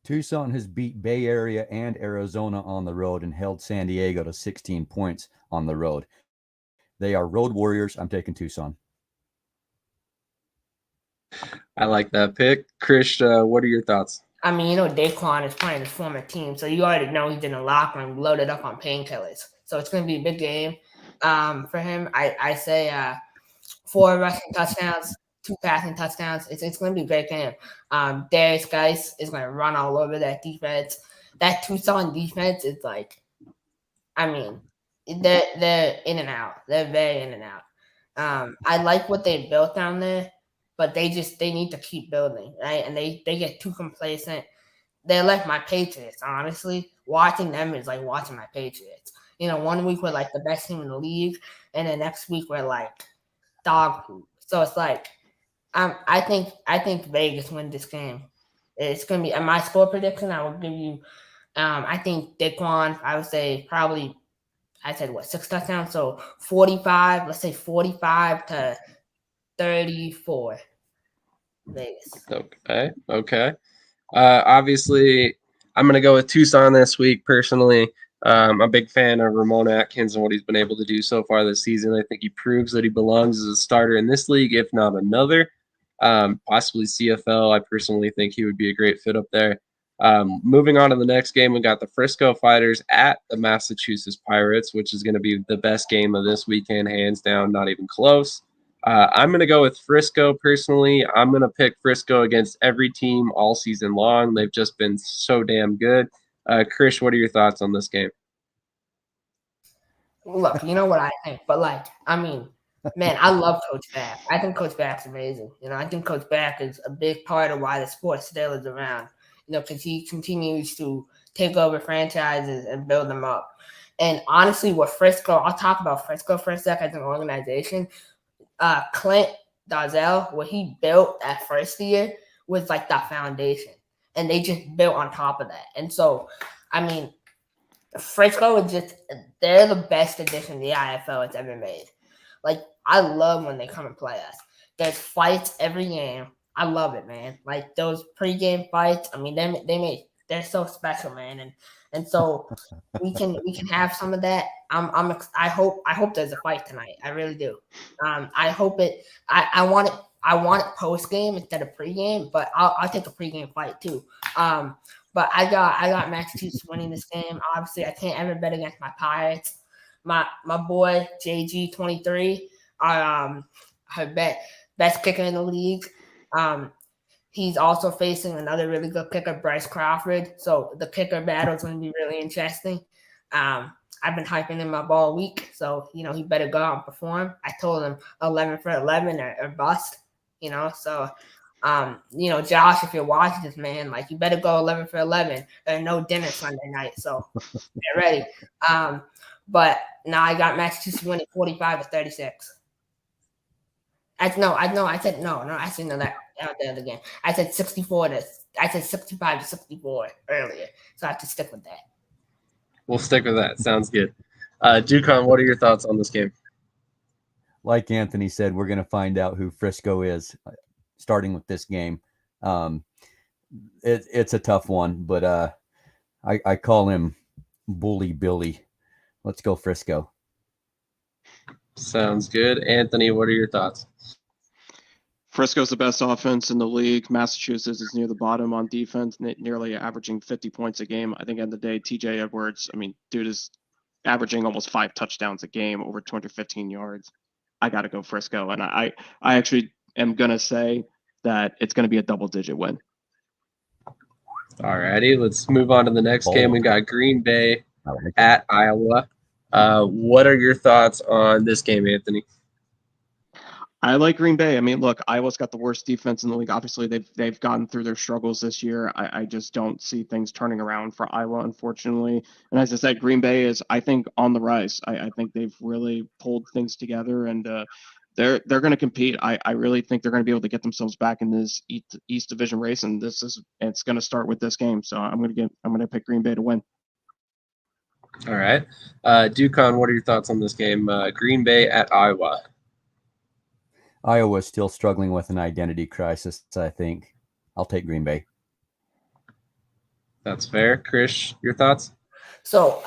S4: Tucson has beat Bay Area and Arizona on the road and held San Diego to 16 points on the road. They are road warriors. I'm taking Tucson.
S1: I like that pick. Krish, what are your thoughts?
S3: I mean, you know, Ducon is playing his former team, so you already know he's in the locker room loaded up on painkillers. So it's going to be a big game for him. I say 4 rushing touchdowns, 2 passing touchdowns. It's going to be a great game. Darius Geis is going to run all over that defense. That Tucson defense is like, I mean, they're in and out. They're very in and out. I like what they built down there, but they need to keep building, right? And they get too complacent. They're like my Patriots, honestly. Watching them is like watching my Patriots. You know, one week we're like the best team in the league, and the next week we're like dog food. So it's like, I think Vegas win this game. It's gonna be my score prediction. I will give you. I think Ducon. I would say probably. I said 6 touchdowns, so 45. Let's say 45 to 34. Vegas.
S1: Okay. Obviously, I'm going to go with Tucson this week personally. I'm a big fan of Ramon Atkins and what he's been able to do so far this season. I think he proves that he belongs as a starter in this league, if not another. Possibly CFL. I personally think he would be a great fit up there. Moving on to the next game, we got the Frisco Fighters at the Massachusetts Pirates, which is going to be the best game of this weekend, hands down, not even close. I'm going to go with Frisco personally. I'm going to pick Frisco against every team all season long. They've just been so damn good. Krish, what are your thoughts on this game?
S3: Look, you know what I think, but I mean, man, I love Coach Back. I think Coach Back's amazing. You know, I think Coach Back is a big part of why the sport still is around. You know, because he continues to take over franchises and build them up. And honestly, with Frisco, I'll talk about Frisco for a sec as an organization. Clint Dozell, what he built that first year was like that foundation, and they just built on top of that. And so, I mean, Frisco is they're the best addition the IFL has ever made. Like, I love when they come and play us. There's fights every game. I love it, man. Like those pregame fights. I mean, they're so special, man. And so we can have some of that. I hope there's a fight tonight. I really do. I hope it. I want it post game instead of pregame, but I'll take a pregame fight too. But I got Massachusetts winning this game. Obviously, I can't ever bet against my Pirates. My boy JG23, her best kicker in the league. He's also facing another really good kicker, Bryce Crawford. So the kicker battle is going to be really interesting. I've been hyping him up all week, so you know he better go out and perform. I told him 11 for 11 or bust. You know, so you know, Josh, if you're watching this, man, like you better go 11 for 11. There's no dinner Sunday night, so get ready. But now I got Massachusetts winning 45-36. I said no. I said no that out the other game. I said 65-64 earlier. So I have to stick with that.
S1: We'll stick with that. Sounds good. Ducon, what are your thoughts on this game?
S4: Like Anthony said, we're going to find out who Frisco is starting with this game. It's a tough one, but I call him Bully Billy. Let's go Frisco.
S1: Sounds good. Anthony, what are your thoughts?
S7: Frisco's the best offense in the league. Massachusetts is near the bottom on defense, nearly averaging 50 points a game. I think at the end of the day, TJ Edwards, I mean, dude is averaging almost 5 touchdowns a game, over 215 yards. I got to go Frisco. And I actually am going to say that it's going to be a double-digit win.
S1: All righty, let's move on to the next game. We got Green Bay at Iowa. What are your thoughts on this game, Anthony?
S7: I like Green Bay. I mean, look, Iowa's got the worst defense in the league. Obviously, they've gotten through their struggles this year. I just don't see things turning around for Iowa, unfortunately. And as I said, Green Bay is, I think, on the rise. I think they've really pulled things together, and they're going to compete. I really think they're going to be able to get themselves back in this East Division race, and it's going to start with this game. So I'm going to pick Green Bay to win.
S1: All right, Ducon, what are your thoughts on this game? Green Bay at Iowa.
S4: Iowa is still struggling with an identity crisis, I think. I'll take Green Bay.
S1: That's fair. Krish, your thoughts?
S3: So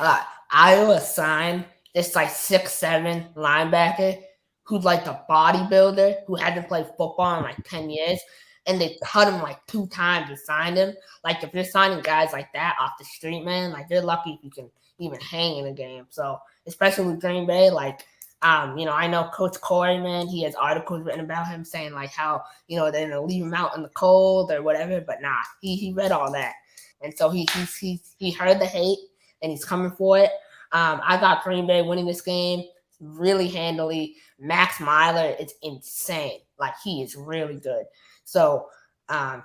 S3: Iowa signed this like 6'7" linebacker who's like a bodybuilder who hasn't played football in like 10 years. And they cut him like 2 times and signed him. Like if you're signing guys like that off the street, man, like you're lucky if you can even hang in a game. So especially with Green Bay, like I know Coach Corey, man, he has articles written about him saying like how, they're going to leave him out in the cold or whatever. But nah, he read all that. And so he heard the hate and he's coming for it. I got Green Bay winning this game really handily. Max Myler is insane. Like he is really good. So I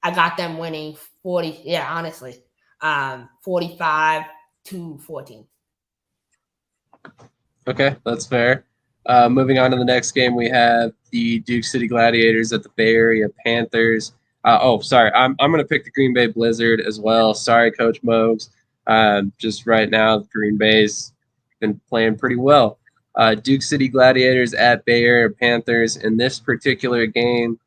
S3: got them winning 40. Yeah, honestly, 45-14.
S1: Okay, that's fair. Moving on to the next game, we have the Duke City Gladiators at the Bay Area Panthers. Sorry, I'm going to pick the Green Bay Blizzard as well. Sorry, Coach Mogs. Just right now, Green Bay's been playing pretty well. Duke City Gladiators at Bay Area Panthers. In this particular game,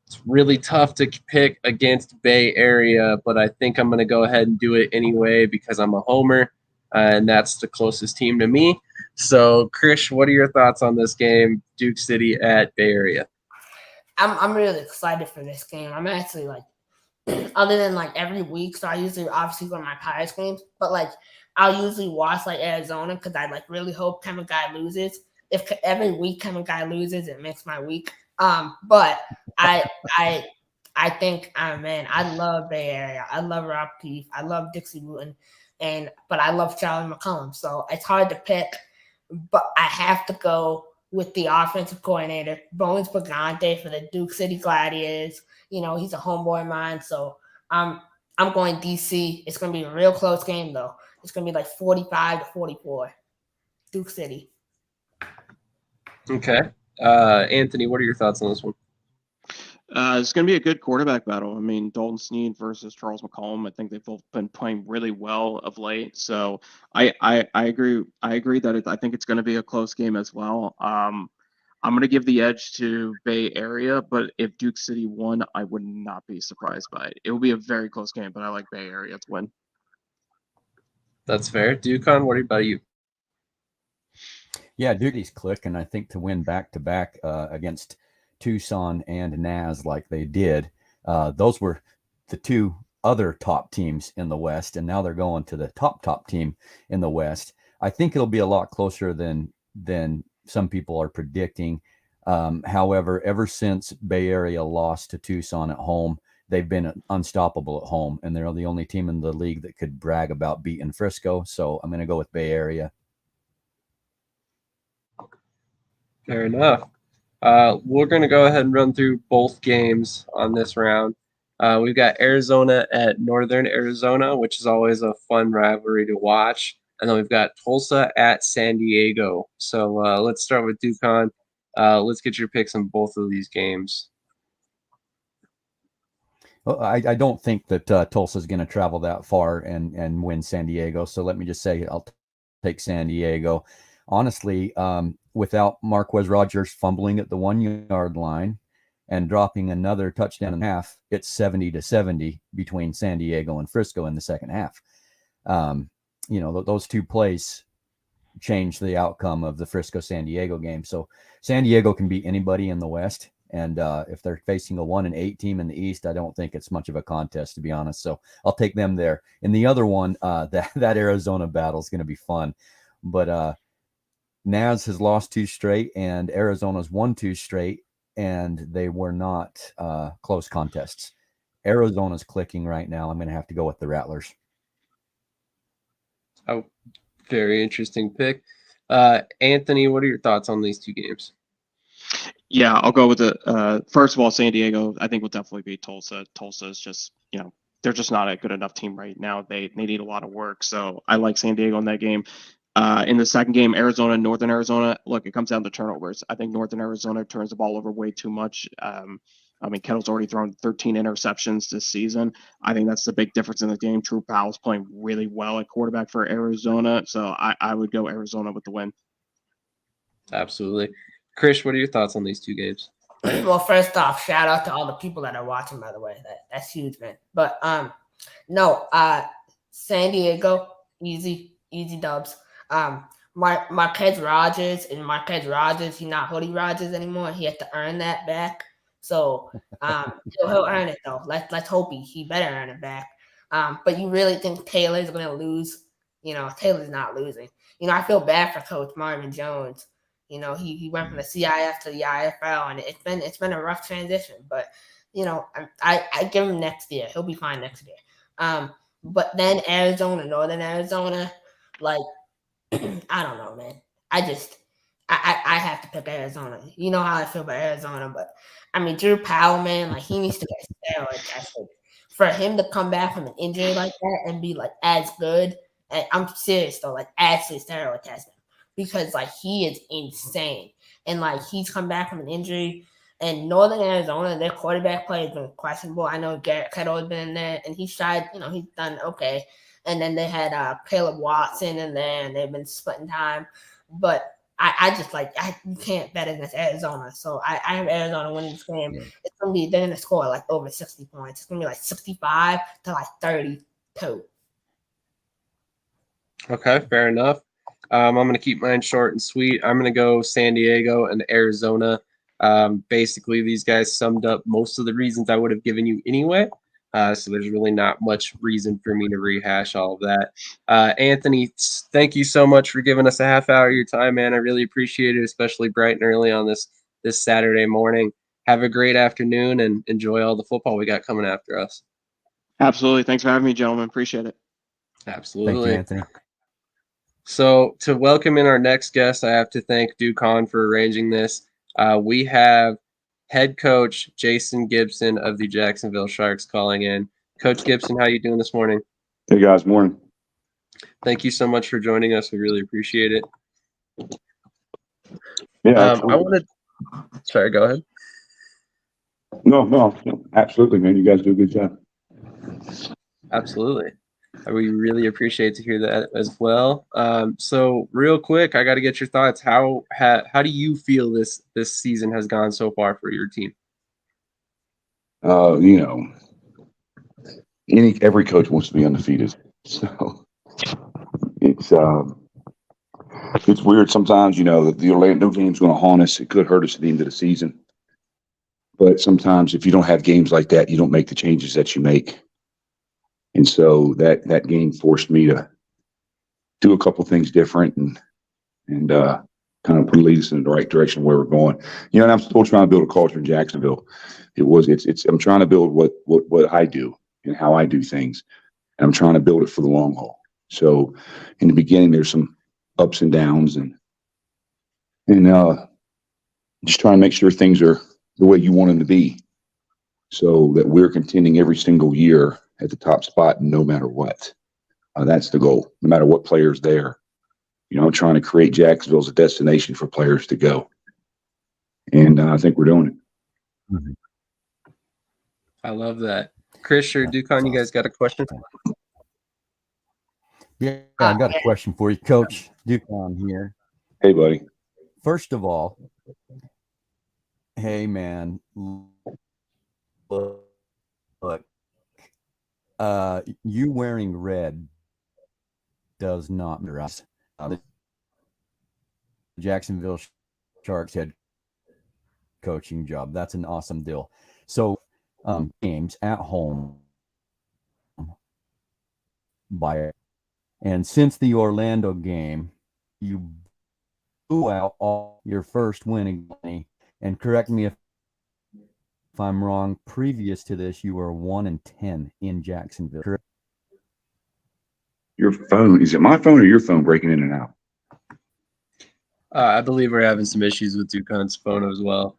S1: it's really tough to pick against Bay Area, but I think I'm going to go ahead and do it anyway because I'm a homer, and that's the closest team to me. So, Krish, what are your thoughts on this game, Duke City at Bay Area?
S3: I'm really excited for this game. I'm actually like, other than like every week, so I usually obviously go to my Pirates games, but like I'll usually watch like Arizona because I like really hope Kevin Guy loses. If every week Kevin Guy loses, it makes my week. But I think, man, I love Bay Area. I love Rob Keefe. I love Dixie Wooten, but I love Charlie McCollum. So it's hard to pick, but I have to go with the offensive coordinator, Bones Brigante for the Duke City Gladiators. He's a homeboy of mine, so I'm going DC. It's going to be a real close game, though. It's going to be like 45-44, Duke City.
S1: Okay. Anthony, what are your thoughts on this one?
S7: It's going to be a good quarterback battle. I mean, Dalton Snead versus Charles McCollum. I think they've both been playing really well of late. So I agree. I agree that I think it's going to be a close game as well. I'm going to give the edge to Bay Area, but if Duke City won, I would not be surprised by it. It will be a very close game, but I like Bay Area to win.
S1: That's fair. Ducon, what about you?
S4: Yeah, Duke's click, and I think to win back-to-back against Tucson and Naz like they did, those were the 2 other top teams in the West, and now they're going to the top team in the West. I think it'll be a lot closer than some people are predicting. However, ever since Bay Area lost to Tucson at home, they've been unstoppable at home, and they're the only team in the league that could brag about beating Frisco. So I'm going to go with Bay Area.
S1: Fair enough. We're going to go ahead and run through both games on this round. We've got Arizona at Northern Arizona, which is always a fun rivalry to watch. And then we've got Tulsa at San Diego. So let's start with Ducon. Let's get your picks on both of these games.
S4: Well, I don't think that Tulsa is going to travel that far and win San Diego. So let me just say I'll take San Diego. Honestly, without Marquez Rogers fumbling at the 1-yard line and dropping another touchdown and a half, it's 70-70 between San Diego and Frisco in the second half. Those 2 plays change the outcome of the Frisco-San Diego game. So San Diego can beat anybody in the West. And if they're facing a 1-8 team in the East, I don't think it's much of a contest, to be honest. So I'll take them there. And the other one, that Arizona battle is going to be fun. But Naz has lost 2 straight, and Arizona's won 2 straight, and they were not close contests. Arizona's clicking right now. I'm going to have to go with the Rattlers.
S1: Oh, very interesting pick. Anthony, what are your thoughts on these 2 games?
S7: Yeah, I'll go with the first of all, San Diego, I think will definitely beat Tulsa. Tulsa is just, they're just not a good enough team right now. They need a lot of work. So I like San Diego in that game. In the second game, Arizona, Northern Arizona, look, it comes down to turnovers. I think Northern Arizona turns the ball over way too much. Kettle's already thrown 13 interceptions this season. I think that's the big difference in the game. True Powell's playing really well at quarterback for Arizona. So I would go Arizona with the win.
S1: Absolutely. Krish, what are your thoughts on these 2 games?
S3: Well, first off, shout out to all the people that are watching, by the way. That's huge, man. But no, San Diego, easy dubs. Marquez Rogers, he's not Hoodie Rogers anymore. He has to earn that back. So he'll earn it though. Let's hope he better earn it back. But you really think Taylor's gonna lose? Taylor's not losing. I feel bad for Coach Marvin Jones. He went from the CIF to the IFL, and it's been a rough transition. But I give him next year. He'll be fine next year. But then Arizona, Northern Arizona, like I don't know, man. I have to pick Arizona. You know how I feel about Arizona, but Drew Powell, man, like he needs to get steroid tested for him to come back from an injury like that and be like as good. And I'm serious though, like actually steroid testing. Because like he is insane, and like he's come back from an injury. And Northern Arizona, their quarterback play has been questionable. I know Garrett Kettle has been in there, and he's tried. He's done okay. And then they had Caleb Watson in there, and they've been splitting time. But I just you can't bet against Arizona, so I have Arizona winning this game. Yeah. They're gonna score like over 60 points. It's gonna be like 65 to like 32.
S1: Okay, fair enough. I'm going to keep mine short and sweet. I'm going to go San Diego and Arizona. Basically, these guys summed up most of the reasons I would have given you anyway. So there's really not much reason for me to rehash all of that. Anthony, thank you so much for giving us a half hour of your time, man. I really appreciate it, especially bright and early on this Saturday morning. Have a great afternoon and enjoy all the football we got coming after us.
S7: Absolutely. Thanks for having me, gentlemen. Appreciate it.
S1: Absolutely.
S4: Thank you, Anthony.
S1: So to welcome in our next guest, I have to thank Ducon for arranging this. We have head coach Jason Gibson of the Jacksonville Sharks calling in. Coach Gibson, how you doing this morning?
S8: Hey guys, morning.
S1: Thank you so much for joining us. We really appreciate it.
S8: Yeah,
S1: Sorry, go ahead.
S8: No, absolutely, man. You guys do a good job.
S1: Absolutely. We really appreciate to hear that as well. So real quick, I got to get your thoughts. How do you feel this season has gone so far for your team?
S8: Every coach wants to be undefeated. So it's weird sometimes, that the Orlando game's going to haunt us. It could hurt us at the end of the season. But sometimes if you don't have games like that, you don't make the changes that you make. And so that game forced me to do a couple things different and kind of lead us in the right direction where we're going. And I'm still trying to build a culture in Jacksonville. I'm trying to build what I do and how I do things. And I'm trying to build it for the long haul. So in the beginning, there's some ups and downs and just trying to make sure things are the way you want them to be so that we're contending every single year at the top spot, no matter what. That's the goal, no matter what player's there. I'm trying to create Jacksonville as a destination for players to go. And I think we're doing it.
S4: Mm-hmm.
S1: I love that. Krish or Ducon, you guys got a question?
S4: Yeah, I got a question for you, Coach. Ducon here.
S8: Hey, buddy.
S4: First of all, hey, man, look, you wearing red does not matter. Jacksonville Sharks head coaching job. That's an awesome deal. So games at home and since the Orlando game, you blew out all your first win again. And correct me if I'm wrong, previous to this, you were 1-10 in Jacksonville. Correct?
S8: Your phone, is it my phone or your phone breaking in and out?
S1: I believe we're having some issues with Ducon's phone as well.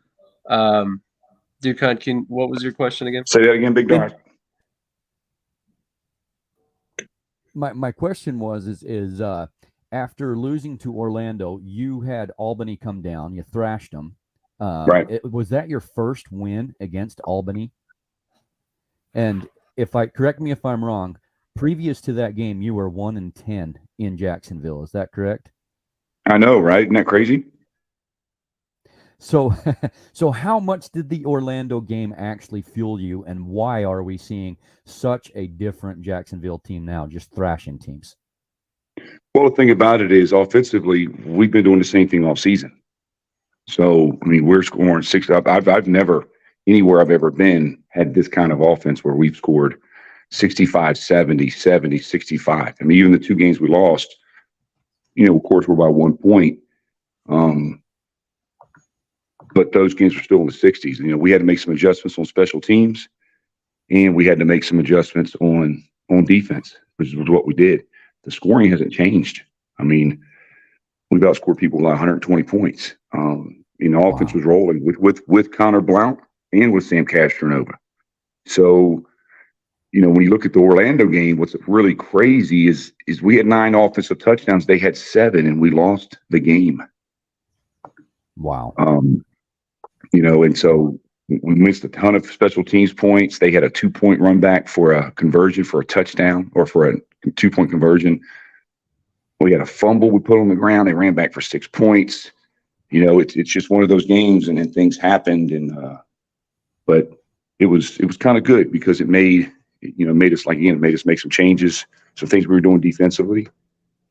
S1: Ducon, what was your question again?
S8: Say that again, Big Dog.
S4: My question is after losing to Orlando, you had Albany come down, you thrashed them.
S8: Right.
S4: Was that your first win against Albany? And correct me if I'm wrong, previous to that game, you were 1-10 in Jacksonville. Is that correct?
S8: I know, right? Isn't that crazy?
S4: So how much did the Orlando game actually fuel you, and why are we seeing such a different Jacksonville team now, just thrashing teams?
S8: Well, the thing about it is, offensively, we've been doing the same thing all season. So, I mean, we're scoring 6 up. I've never, anywhere I've ever been, had this kind of offense where we've scored 65, 70, 70, 65. I mean, even the 2 games we lost, of course, we're by 1 point. But those games were still in the 60s. We had to make some adjustments on special teams, and we had to make some adjustments on defense, which is what we did. The scoring hasn't changed. I mean, we've outscored people by 120 points. Offense was rolling with Connor Blount and with Sam Castronova. So, when you look at the Orlando game, what's really crazy is we had 9 offensive touchdowns. They had 7, and we lost the game.
S4: Wow.
S8: And so we missed a ton of special teams points. They had a 2-point run back for a conversion for a touchdown or for a 2-point conversion. We had a fumble we put on the ground. They ran back for 6 points. It's just one of those games, and then things happened. But it was kind of good because it made us make some changes. So things we were doing defensively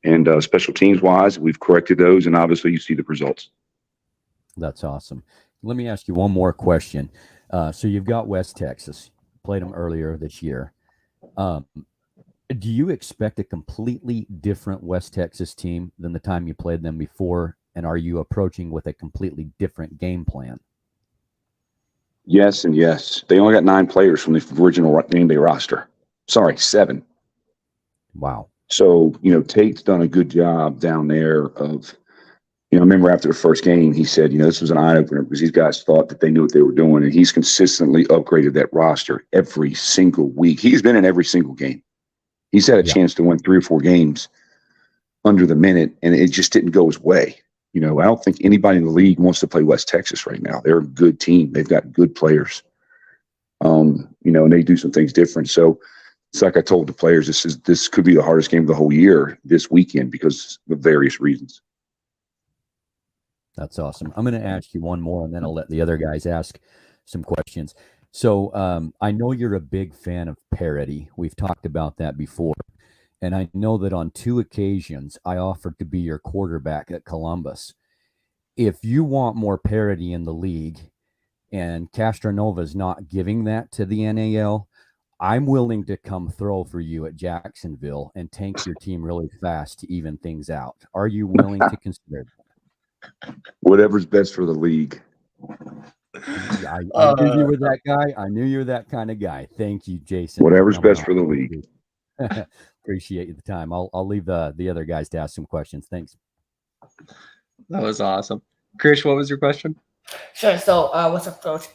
S8: and special teams wise, we've corrected those, and obviously you see the results.
S4: That's awesome. Let me ask you one more question. So you've got West Texas, played them earlier this year. Do you expect a completely different West Texas team than the time you played them before? And are you approaching with a completely different game plan?
S8: Yes and yes. They only got 9 players from the original game day roster. Sorry, 7.
S4: Wow.
S8: So, Tate's done a good job down there of, I remember after the first game, he said, this was an eye-opener because these guys thought that they knew what they were doing, and he's consistently upgraded that roster every single week. He's been in every single game. He's had a chance to win 3 or 4 games under the minute, and it just didn't go his way. I don't think anybody in the league wants to play West Texas right now. They're a good team. They've got good players, and they do some things different. So it's like I told the players, this could be the hardest game of the whole year this weekend because of various reasons.
S4: That's awesome. I'm going to ask you one more, and then I'll let the other guys ask some questions. So I know you're a big fan of parody. We've talked about that before. And I know that on 2 occasions, I offered to be your quarterback at Columbus. If you want more parity in the league, and Castronova's not giving that to the NAL, I'm willing to come throw for you at Jacksonville and tank your team really fast to even things out. Are you willing to consider that?
S8: Whatever's best for the league.
S4: I knew you were that guy. I knew you were that kind of guy. Thank you, Jason.
S8: Whatever's best for the league.
S4: Appreciate the time. I'll leave the other guys to ask some questions. Thanks.
S1: That was awesome. Krish, what was your question?
S3: Sure. So, what's up, Coach?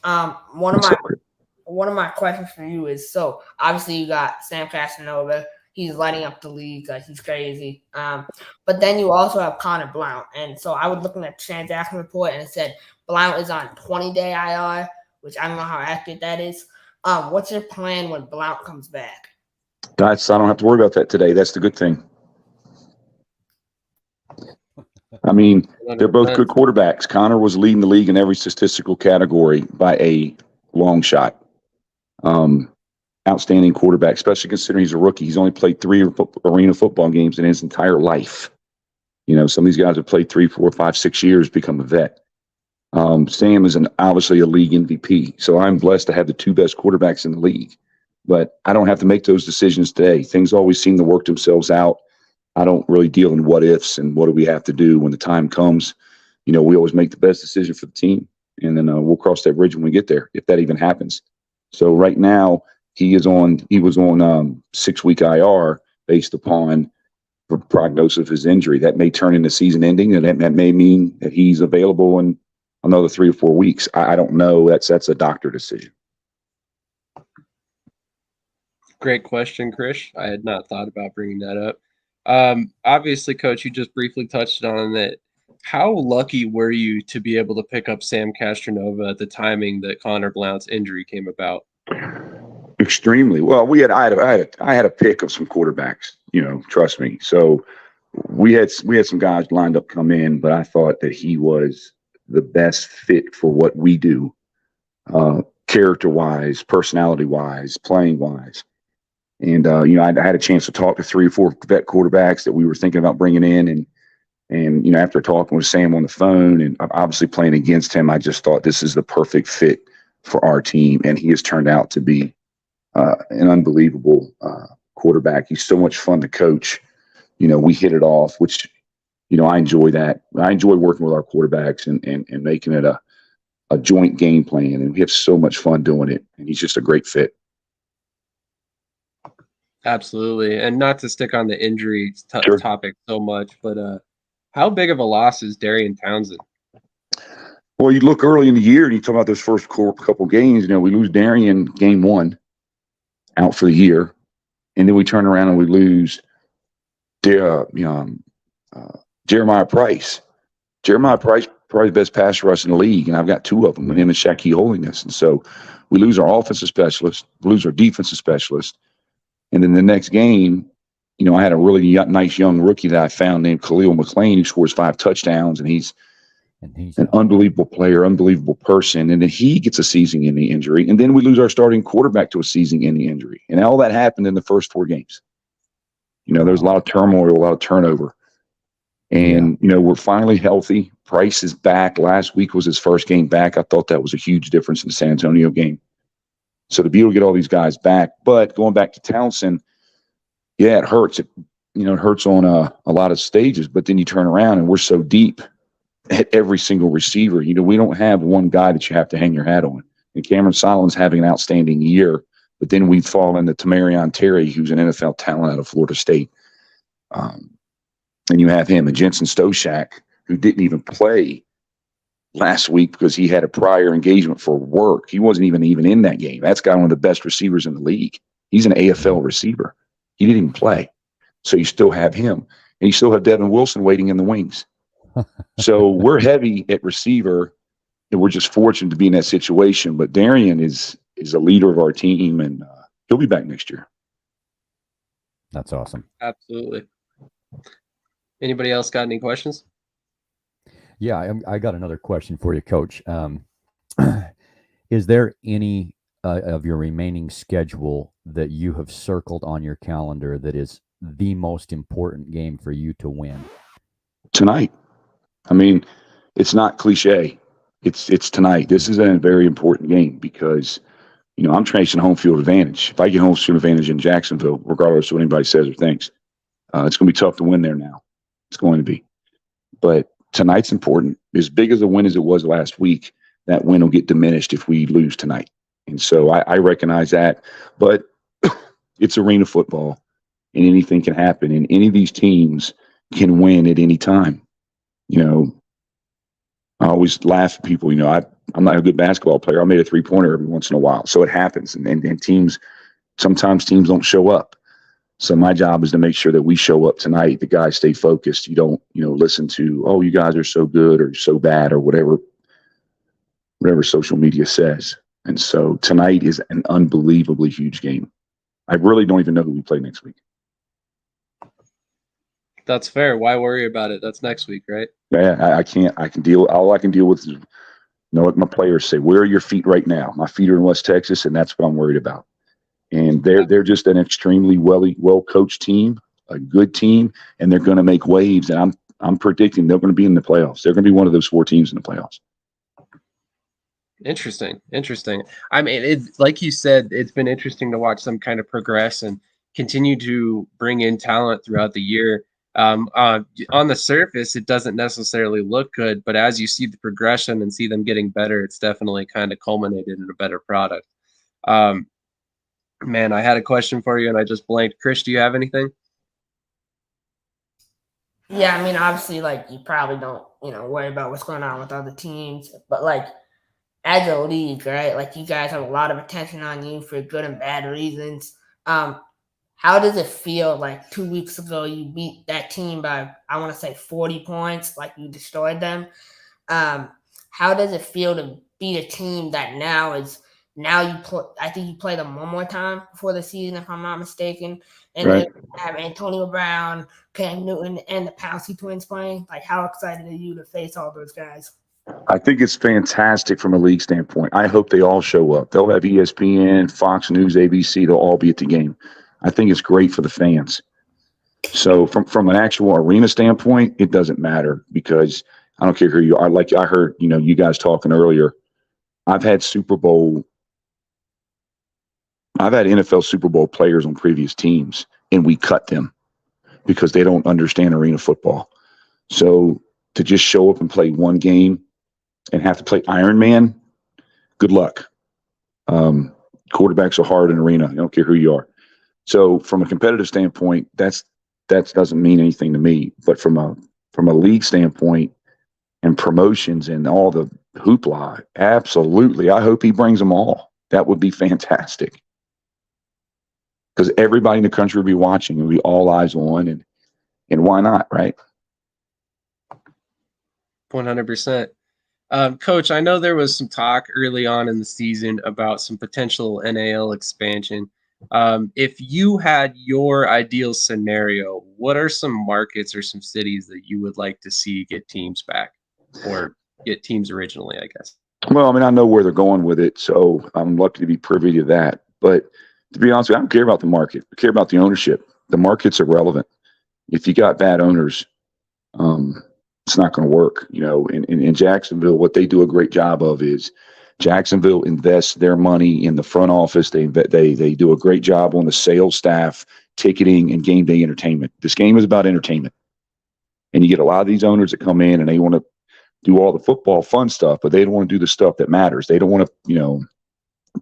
S3: One of my questions for you is, so obviously you got Sam Casanova. He's lighting up the league. Like, he's crazy. But then you also have Connor Blount. And so I was looking at the transaction report, and it said Blount is on 20-day IR, which I don't know how accurate that is. What's your plan when Blount comes back?
S8: I don't have to worry about that today. That's the good thing. I mean, they're both good quarterbacks. Connor was leading the league in every statistical category by a long shot. Outstanding quarterback, especially considering he's a rookie. He's only played 3 arena football games in his entire life. Some of these guys have played 3, 4, 5, 6 years, become a vet. Sam is obviously a league MVP. So I'm blessed to have the 2 best quarterbacks in the league. But I don't have to make those decisions today. Things always seem to work themselves out. I don't really deal in what ifs and what do we have to do when the time comes. We always make the best decision for the team, and then we'll cross that bridge when we get there, if that even happens. So right now he was on 6-week IR based upon the prognosis of his injury. That may turn into season ending, and that may mean that he's available in another 3 or 4 weeks. I don't know. That's a doctor decision.
S1: Great question, Krish. I had not thought about bringing that up. Obviously, Coach, you just briefly touched on that. How lucky were you to be able to pick up Sam Castronova at the timing that Connor Blount's injury came about?
S8: Extremely. Well, I had a pick of some quarterbacks, trust me. So we had some guys lined up come in, but I thought that he was the best fit for what we do, character-wise, personality-wise, playing-wise. And, I had a chance to talk to 3 or 4 vet quarterbacks that we were thinking about bringing in. And after talking with Sam on the phone and obviously playing against him, I just thought this is the perfect fit for our team. And he has turned out to be an unbelievable quarterback. He's so much fun to coach. We hit it off, which, I enjoy that. I enjoy working with our quarterbacks and making it a joint game plan. And we have so much fun doing it. And he's just a great fit.
S1: Absolutely. And not to stick on the injury
S8: Sure.
S1: topic so much, but how big of a loss is Darian Townsend?
S8: Well, you look early in the year and you talk about those first couple games. We lose Darian game 1 out for the year. And then we turn around and we lose Jeremiah Price. Jeremiah Price, probably the best passer rush in the league, and I've got 2 of them, with him and Shaquille Holiness. And so we lose our offensive specialist, lose our defensive specialist. And then the next game, I had a really nice young rookie that I found named Khalil McLean, who scores 5 touchdowns, and he's an unbelievable player, unbelievable person. And then he gets a season-ending injury, and then we lose our starting quarterback to a season-ending injury. And all that happened in the first 4 games. There was a lot of turmoil, a lot of turnover. And, we're finally healthy. Price is back. Last week was his first game back. I thought that was a huge difference in the San Antonio game. So to be able to get all these guys back. But going back to Townsend, yeah, it hurts. It hurts on a lot of stages. But then you turn around and we're so deep at every single receiver. We don't have one guy that you have to hang your hat on. And Cameron Solomon's having an outstanding year. But then we fall into Tamarion Terry, who's an NFL talent out of Florida State. And you have him and Jensen Stoshak, who didn't even play last week because he had a prior engagement for work. He wasn't even in that game. That's got one of the best receivers in the league. He's an AFL receiver. He didn't even play. So you still have him. And you still have Devin Wilson waiting in the wings. So we're heavy at receiver, and we're just fortunate to be in that situation. But Darian is a leader of our team, and he'll be back next year.
S4: That's awesome.
S1: Absolutely. Anybody else got any questions?
S4: Yeah, I got another question for you, Coach. Is there any of your remaining schedule that you have circled on your calendar that is the most important game for you to win?
S8: Tonight. It's not cliche. It's tonight. This is a very important game because, I'm chasing home field advantage. If I get home field advantage in Jacksonville, regardless of what anybody says or thinks, it's going to be tough to win there now. It's going to be. But tonight's important. As big as a win as it was last week, that win will get diminished if we lose tonight. And so I recognize that. But it's arena football, and anything can happen. And any of these teams can win at any time. I always laugh at people. I'm not a good basketball player. I made a 3-pointer every once in a while. So it happens. And sometimes teams don't show up. So my job is to make sure that we show up tonight. The guys stay focused. You don't, listen to, oh, you guys are so good or so bad or whatever social media says. And so tonight is an unbelievably huge game. I really don't even know who we play next week.
S1: That's fair. Why worry about it? That's next week, right?
S8: Yeah, I can't. All I can deal with is what my players say. Where are your feet right now? My feet are in West Texas, and that's what I'm worried about. And they're just an extremely well coached team, a good team, and they're going to make waves. And I'm predicting they're going to be in the playoffs. They're going to be one of those 4 teams in the playoffs.
S1: Interesting. I mean, like you said, it's been interesting to watch them kind of progress and continue to bring in talent throughout the year. On the surface, it doesn't necessarily look good, but as you see the progression and see them getting better, it's definitely kind of culminated in a better product. Man, I had a question for you and I just blanked. Krish, do you have anything?
S3: Yeah, I mean, obviously, like, you probably don't, worry about what's going on with other teams, but like, as a league, right? Like, you guys have a lot of attention on you for good and bad reasons. How does it feel? Like 2 weeks ago, you beat that team by, I want to say, 40 points, like you destroyed them. How does it feel to beat a team that now you play? I think you play them one more time before the season, if I'm not mistaken. And
S8: Right.
S3: then have Antonio Brown, Cam Newton, and the Pouncey twins playing. Like, how excited are you to face all those guys?
S8: I think it's fantastic from a league standpoint. I hope they all show up. They'll have ESPN, Fox News, ABC. They'll all be at the game. I think it's great for the fans. So from an actual arena standpoint, it doesn't matter because I don't care who you are. Like I heard, you guys talking earlier. I've had NFL Super Bowl players on previous teams, and we cut them because they don't understand arena football. So to just show up and play one game and have to play Iron Man, good luck. Quarterbacks are hard in arena. I don't care who you are. So from a competitive standpoint, that doesn't mean anything to me. But from a league standpoint and promotions and all the hoopla, absolutely. I hope he brings them all. That would be fantastic. Because everybody in the country will be watching and we all eyes on, and why not, right?
S1: 100%. Coach, I know there was some talk early on in the season about some potential NAL expansion. If you had your ideal scenario, what are some markets or some cities that you would like to see get teams back or get teams originally, I guess?
S8: Well, I mean, I know where they're going with it, so I'm lucky to be privy to that. But to be honest with you, I don't care about the market. I care about the ownership. The market's irrelevant. If you got bad owners, it's not going to work. In Jacksonville, what they do a great job of is Jacksonville invests their money in the front office. They do a great job on the sales staff, ticketing, and game day entertainment. This game is about entertainment. And you get a lot of these owners that come in and they want to do all the football fun stuff, but they don't want to do the stuff that matters. They don't want to,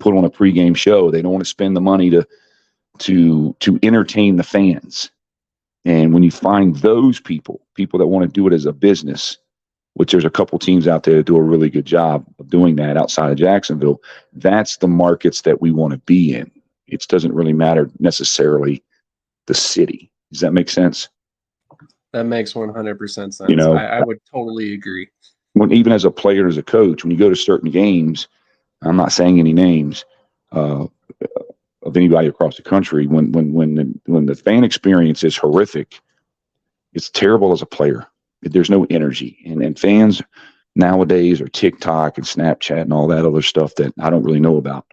S8: put on a pregame show. They don't want to spend the money to entertain the fans. And when you find those people that want to do it as a business, which there's a couple teams out there that do a really good job of doing that outside of Jacksonville, that's the markets that we want to be in. It doesn't really matter necessarily the city. Does that make sense?
S1: That makes 100% sense. I would totally agree.
S8: Even as a player, as a coach, when you go to certain games, I'm not saying any names of anybody across the country. When the fan experience is horrific, it's terrible as a player. There's no energy, and fans nowadays are TikTok and Snapchat and all that other stuff that I don't really know about,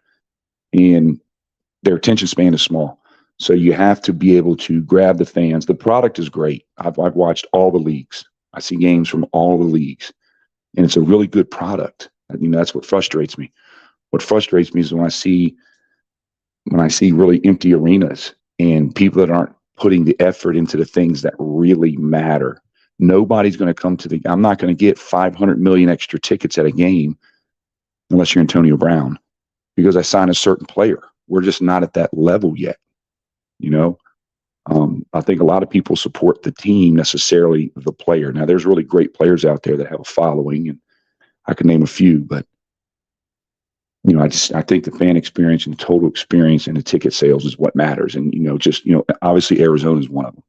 S8: and their attention span is small. So you have to be able to grab the fans. The product is great. I've watched all the leagues. I see games from all the leagues, and it's a really good product. That's what frustrates me. What frustrates me is when I see really empty arenas and people that aren't putting the effort into the things that really matter. Nobody's going to come to I'm not going to get 500 million extra tickets at a game unless you're Antonio Brown, because I signed a certain player. We're just not at that level yet. I think a lot of people support the team, necessarily the player. Now, there's really great players out there that have a following, and I can name a few, but I think the fan experience and the total experience and the ticket sales is what matters. And, obviously Arizona is one of them.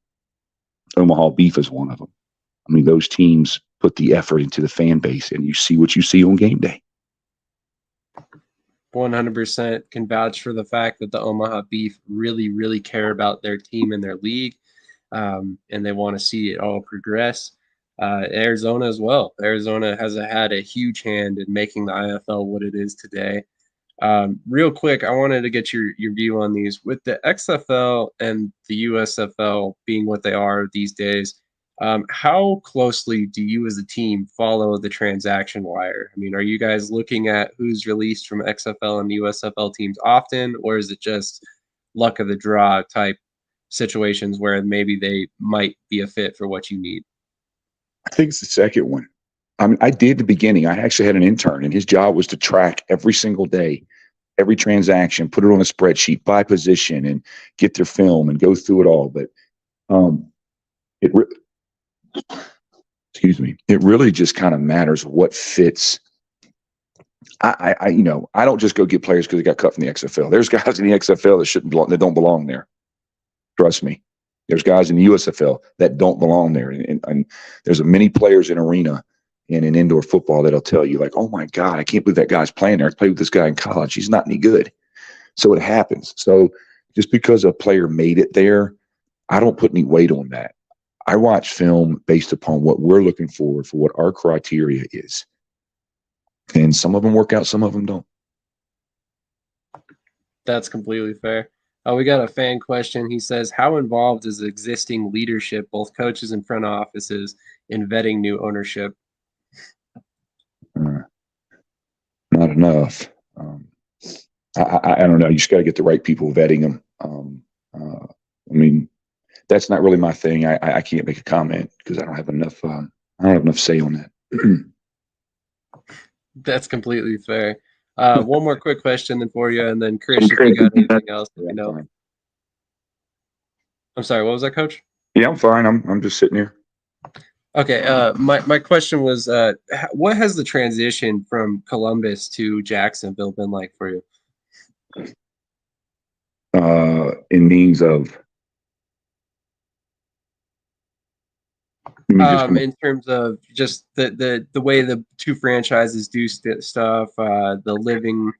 S8: Omaha Beef is one of them. I mean, those teams put the effort into the fan base, and you see what you see on game day.
S1: 100% can vouch for the fact that the Omaha Beef really, really care about their team and their league, and they want to see it all progress. Arizona as well. Arizona has had a huge hand in making the IFL what it is today. Real quick, I wanted to get your view on these. With the XFL and the USFL being what they are these days, How closely do you as a team follow the transaction wire? I mean, are you guys looking at who's released from XFL and USFL teams often, or is it just luck of the draw type situations where maybe they might be a fit for what you need?
S8: I think it's the second one. I mean, I did the beginning. I actually had an intern, and his job was to track every single day, every transaction, put it on a spreadsheet by position, and get their film and go through it all. But it really just kind of matters what fits. I don't just go get players because they got cut from the XFL. There's guys in the XFL that don't belong there. Trust me. There's guys in the USFL that don't belong there. And there's many players in arena and in indoor football that'll tell you, like, oh my God, I can't believe that guy's playing there. I played with this guy in college. He's not any good. So it happens. So just because a player made it there, I don't put any weight on that. I watch film based upon what we're looking for what our criteria is. And some of them work out, some of them don't.
S1: That's completely fair. We got a fan question. He says, how involved is existing leadership, both coaches and front offices, in vetting new ownership?
S8: Not enough. I don't know. You just got to get the right people vetting them. I mean, that's not really my thing. I can't make a comment because I don't have enough. I don't have enough say on that.
S1: That's completely fair. One more quick question then for you, and then Krish, if you got anything else, let me know. I'm sorry, what was that, Coach?
S8: Yeah, I'm fine. I'm just sitting here.
S1: Okay. My question was, what has the transition from Columbus to Jacksonville been like for you?
S8: In means of.
S1: In terms of just the way the two franchises do stuff, the living,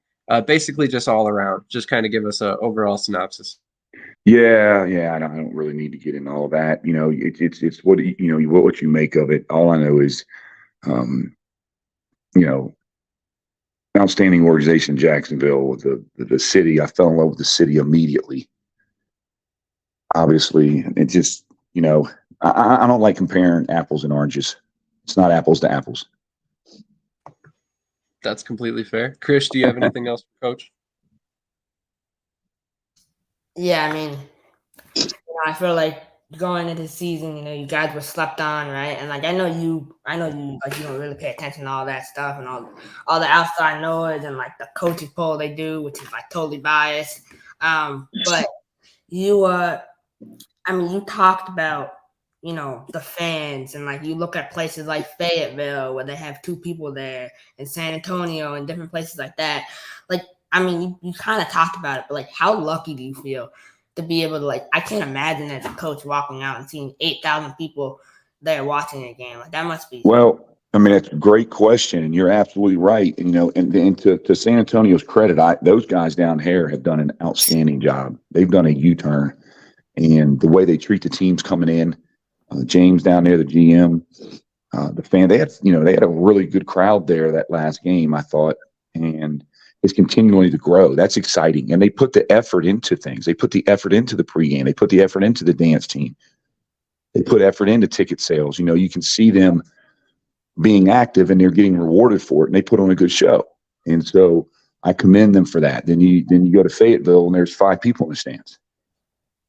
S1: basically just all around. Just kind of give us an overall synopsis.
S8: Yeah. I don't really need to get into all that. You know, it's what what you make of it. All I know is, outstanding organization in Jacksonville. The city, I fell in love with the city immediately. Obviously, it just I don't like comparing apples and oranges. It's not apples to apples.
S1: That's completely fair. Krish, do you have anything else for Coach?
S3: Yeah, I mean, I feel like going into the season, you guys were slept on, right? And like I know you like you don't really pay attention to all that stuff and all the outside noise and like the coaches poll they do, which is like totally biased. But you you talked about the fans, and like you look at places like Fayetteville where they have 2 people there, and San Antonio and different places like that. Like, I mean, you kind of talked about it, but like, how lucky do you feel to be able to, I can't imagine as a coach walking out and seeing 8,000 people there watching a game. Like, that must be.
S8: Well, I mean, that's a great question, and you're absolutely right. And to San Antonio's credit, those guys down here have done an outstanding job. They've done a U-turn, and the way they treat the teams coming in. James down there, the GM, the fan, they had a really good crowd there that last game, I thought, and it's continuing to grow. That's exciting. And they put the effort into things. They put the effort into the pregame. They put the effort into the dance team. They put effort into ticket sales. You can see them being active and they're getting rewarded for it, and they put on a good show. And so I commend them for that. Then you go to Fayetteville and there's 5 people in the stands.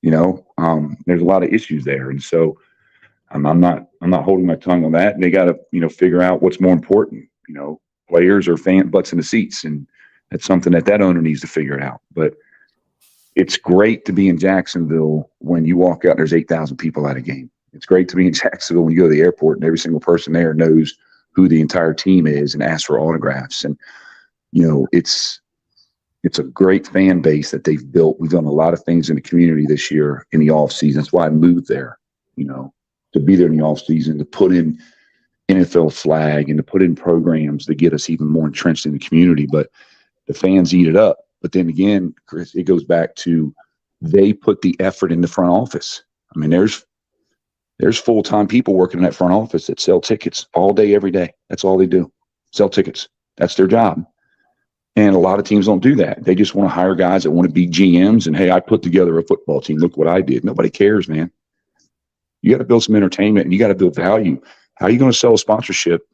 S8: There's a lot of issues there. And so I'm not holding my tongue on that. They got to, figure out what's more important, players or fan butts in the seats. And that's something that owner needs to figure out. But it's great to be in Jacksonville when you walk out and there's 8,000 people at a game. It's great to be in Jacksonville when you go to the airport and every single person there knows who the entire team is and asks for autographs. And, it's a great fan base that they've built. We've done a lot of things in the community this year in the off season. That's why I moved there, to be there in the off season, to put in NFL flag and to put in programs to get us even more entrenched in the community. But the fans eat it up. But then again, Chris, it goes back to they put the effort in the front office. I mean, there's full-time people working in that front office that sell tickets all day, every day. That's all they do. Sell tickets. That's their job. And a lot of teams don't do that. They just want to hire guys that want to be GMs and, hey, I put together a football team. Look what I did. Nobody cares, man. You got to build some entertainment, and you got to build value. How are you going to sell a sponsorship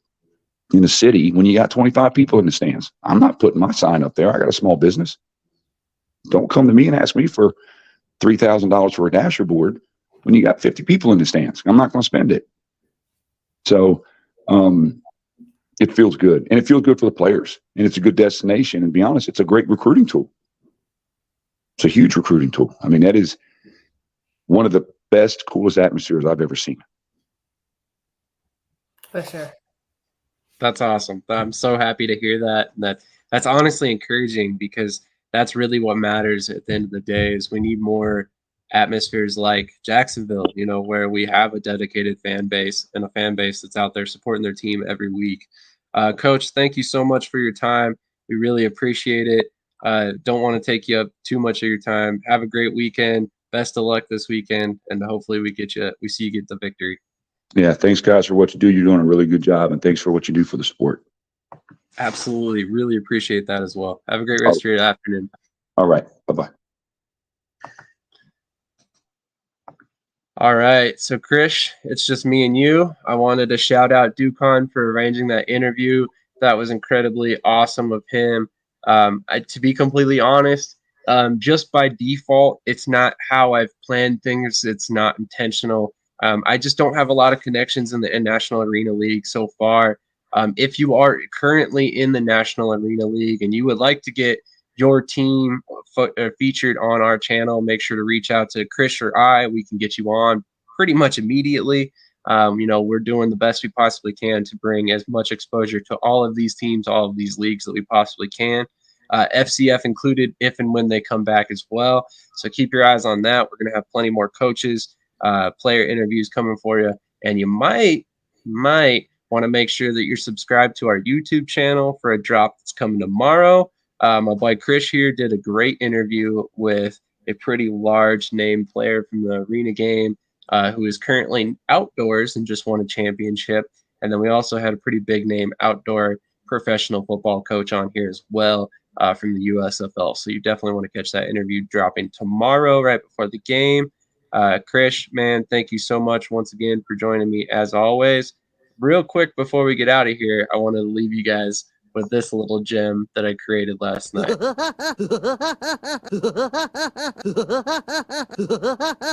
S8: in the city when you got 25 people in the stands? I'm not putting my sign up there. I got a small business. Don't come to me and ask me for $3,000 for a dasher board when you got 50 people in the stands. I'm not going to spend it. So it feels good, and it feels good for the players, and it's a good destination. And to be honest, it's a great recruiting tool. It's a huge recruiting tool. I mean, that is one of the best, coolest atmospheres I've ever seen.
S3: For sure.
S1: That's awesome. I'm so happy to hear that. And that's honestly encouraging, because that's really what matters at the end of the day. Is we need more atmospheres like Jacksonville, you know, where we have a dedicated fan base and a fan base that's out there supporting their team every week. Coach, thank you so much for your time. We really appreciate it. Don't want to take you up too much of your time. Have a great weekend. Best of luck this weekend, and hopefully we see you get the victory.
S8: Yeah, thanks, guys, for what you do. You're doing a really good job, and thanks for what you do for the sport.
S1: Absolutely. Really appreciate that as well. Have a great rest of your afternoon.
S8: All right. Bye-bye.
S1: All right. So, Krish, it's just me and you. I wanted to shout out Ducon for arranging that interview. That was incredibly awesome of him. To be completely honest, just by default, it's not how I've planned things. It's not intentional. I just don't have a lot of connections in the National Arena League so far. If you are currently in the National Arena League and you would like to get your team featured on our channel, make sure to reach out to Krish or I. We can get you on pretty much immediately. You know, we're doing the best we possibly can to bring as much exposure to all of these teams, all of these leagues that we possibly can. FCF included if and when they come back as well. So keep your eyes on that. We're going to have plenty more coaches, player interviews coming for you. And you might want to make sure that you're subscribed to our YouTube channel for a drop that's coming tomorrow. My boy Krish here did a great interview with a pretty large name player from the arena game who is currently outdoors and just won a championship. And then we also had a pretty big name outdoor professional football coach on here as well from the USFL. So you definitely want to catch that interview dropping tomorrow right before the game. Krish, man, thank you so much once again for joining me as always. Real quick before we get out of here, I want to leave you guys with this little gem that I created last night.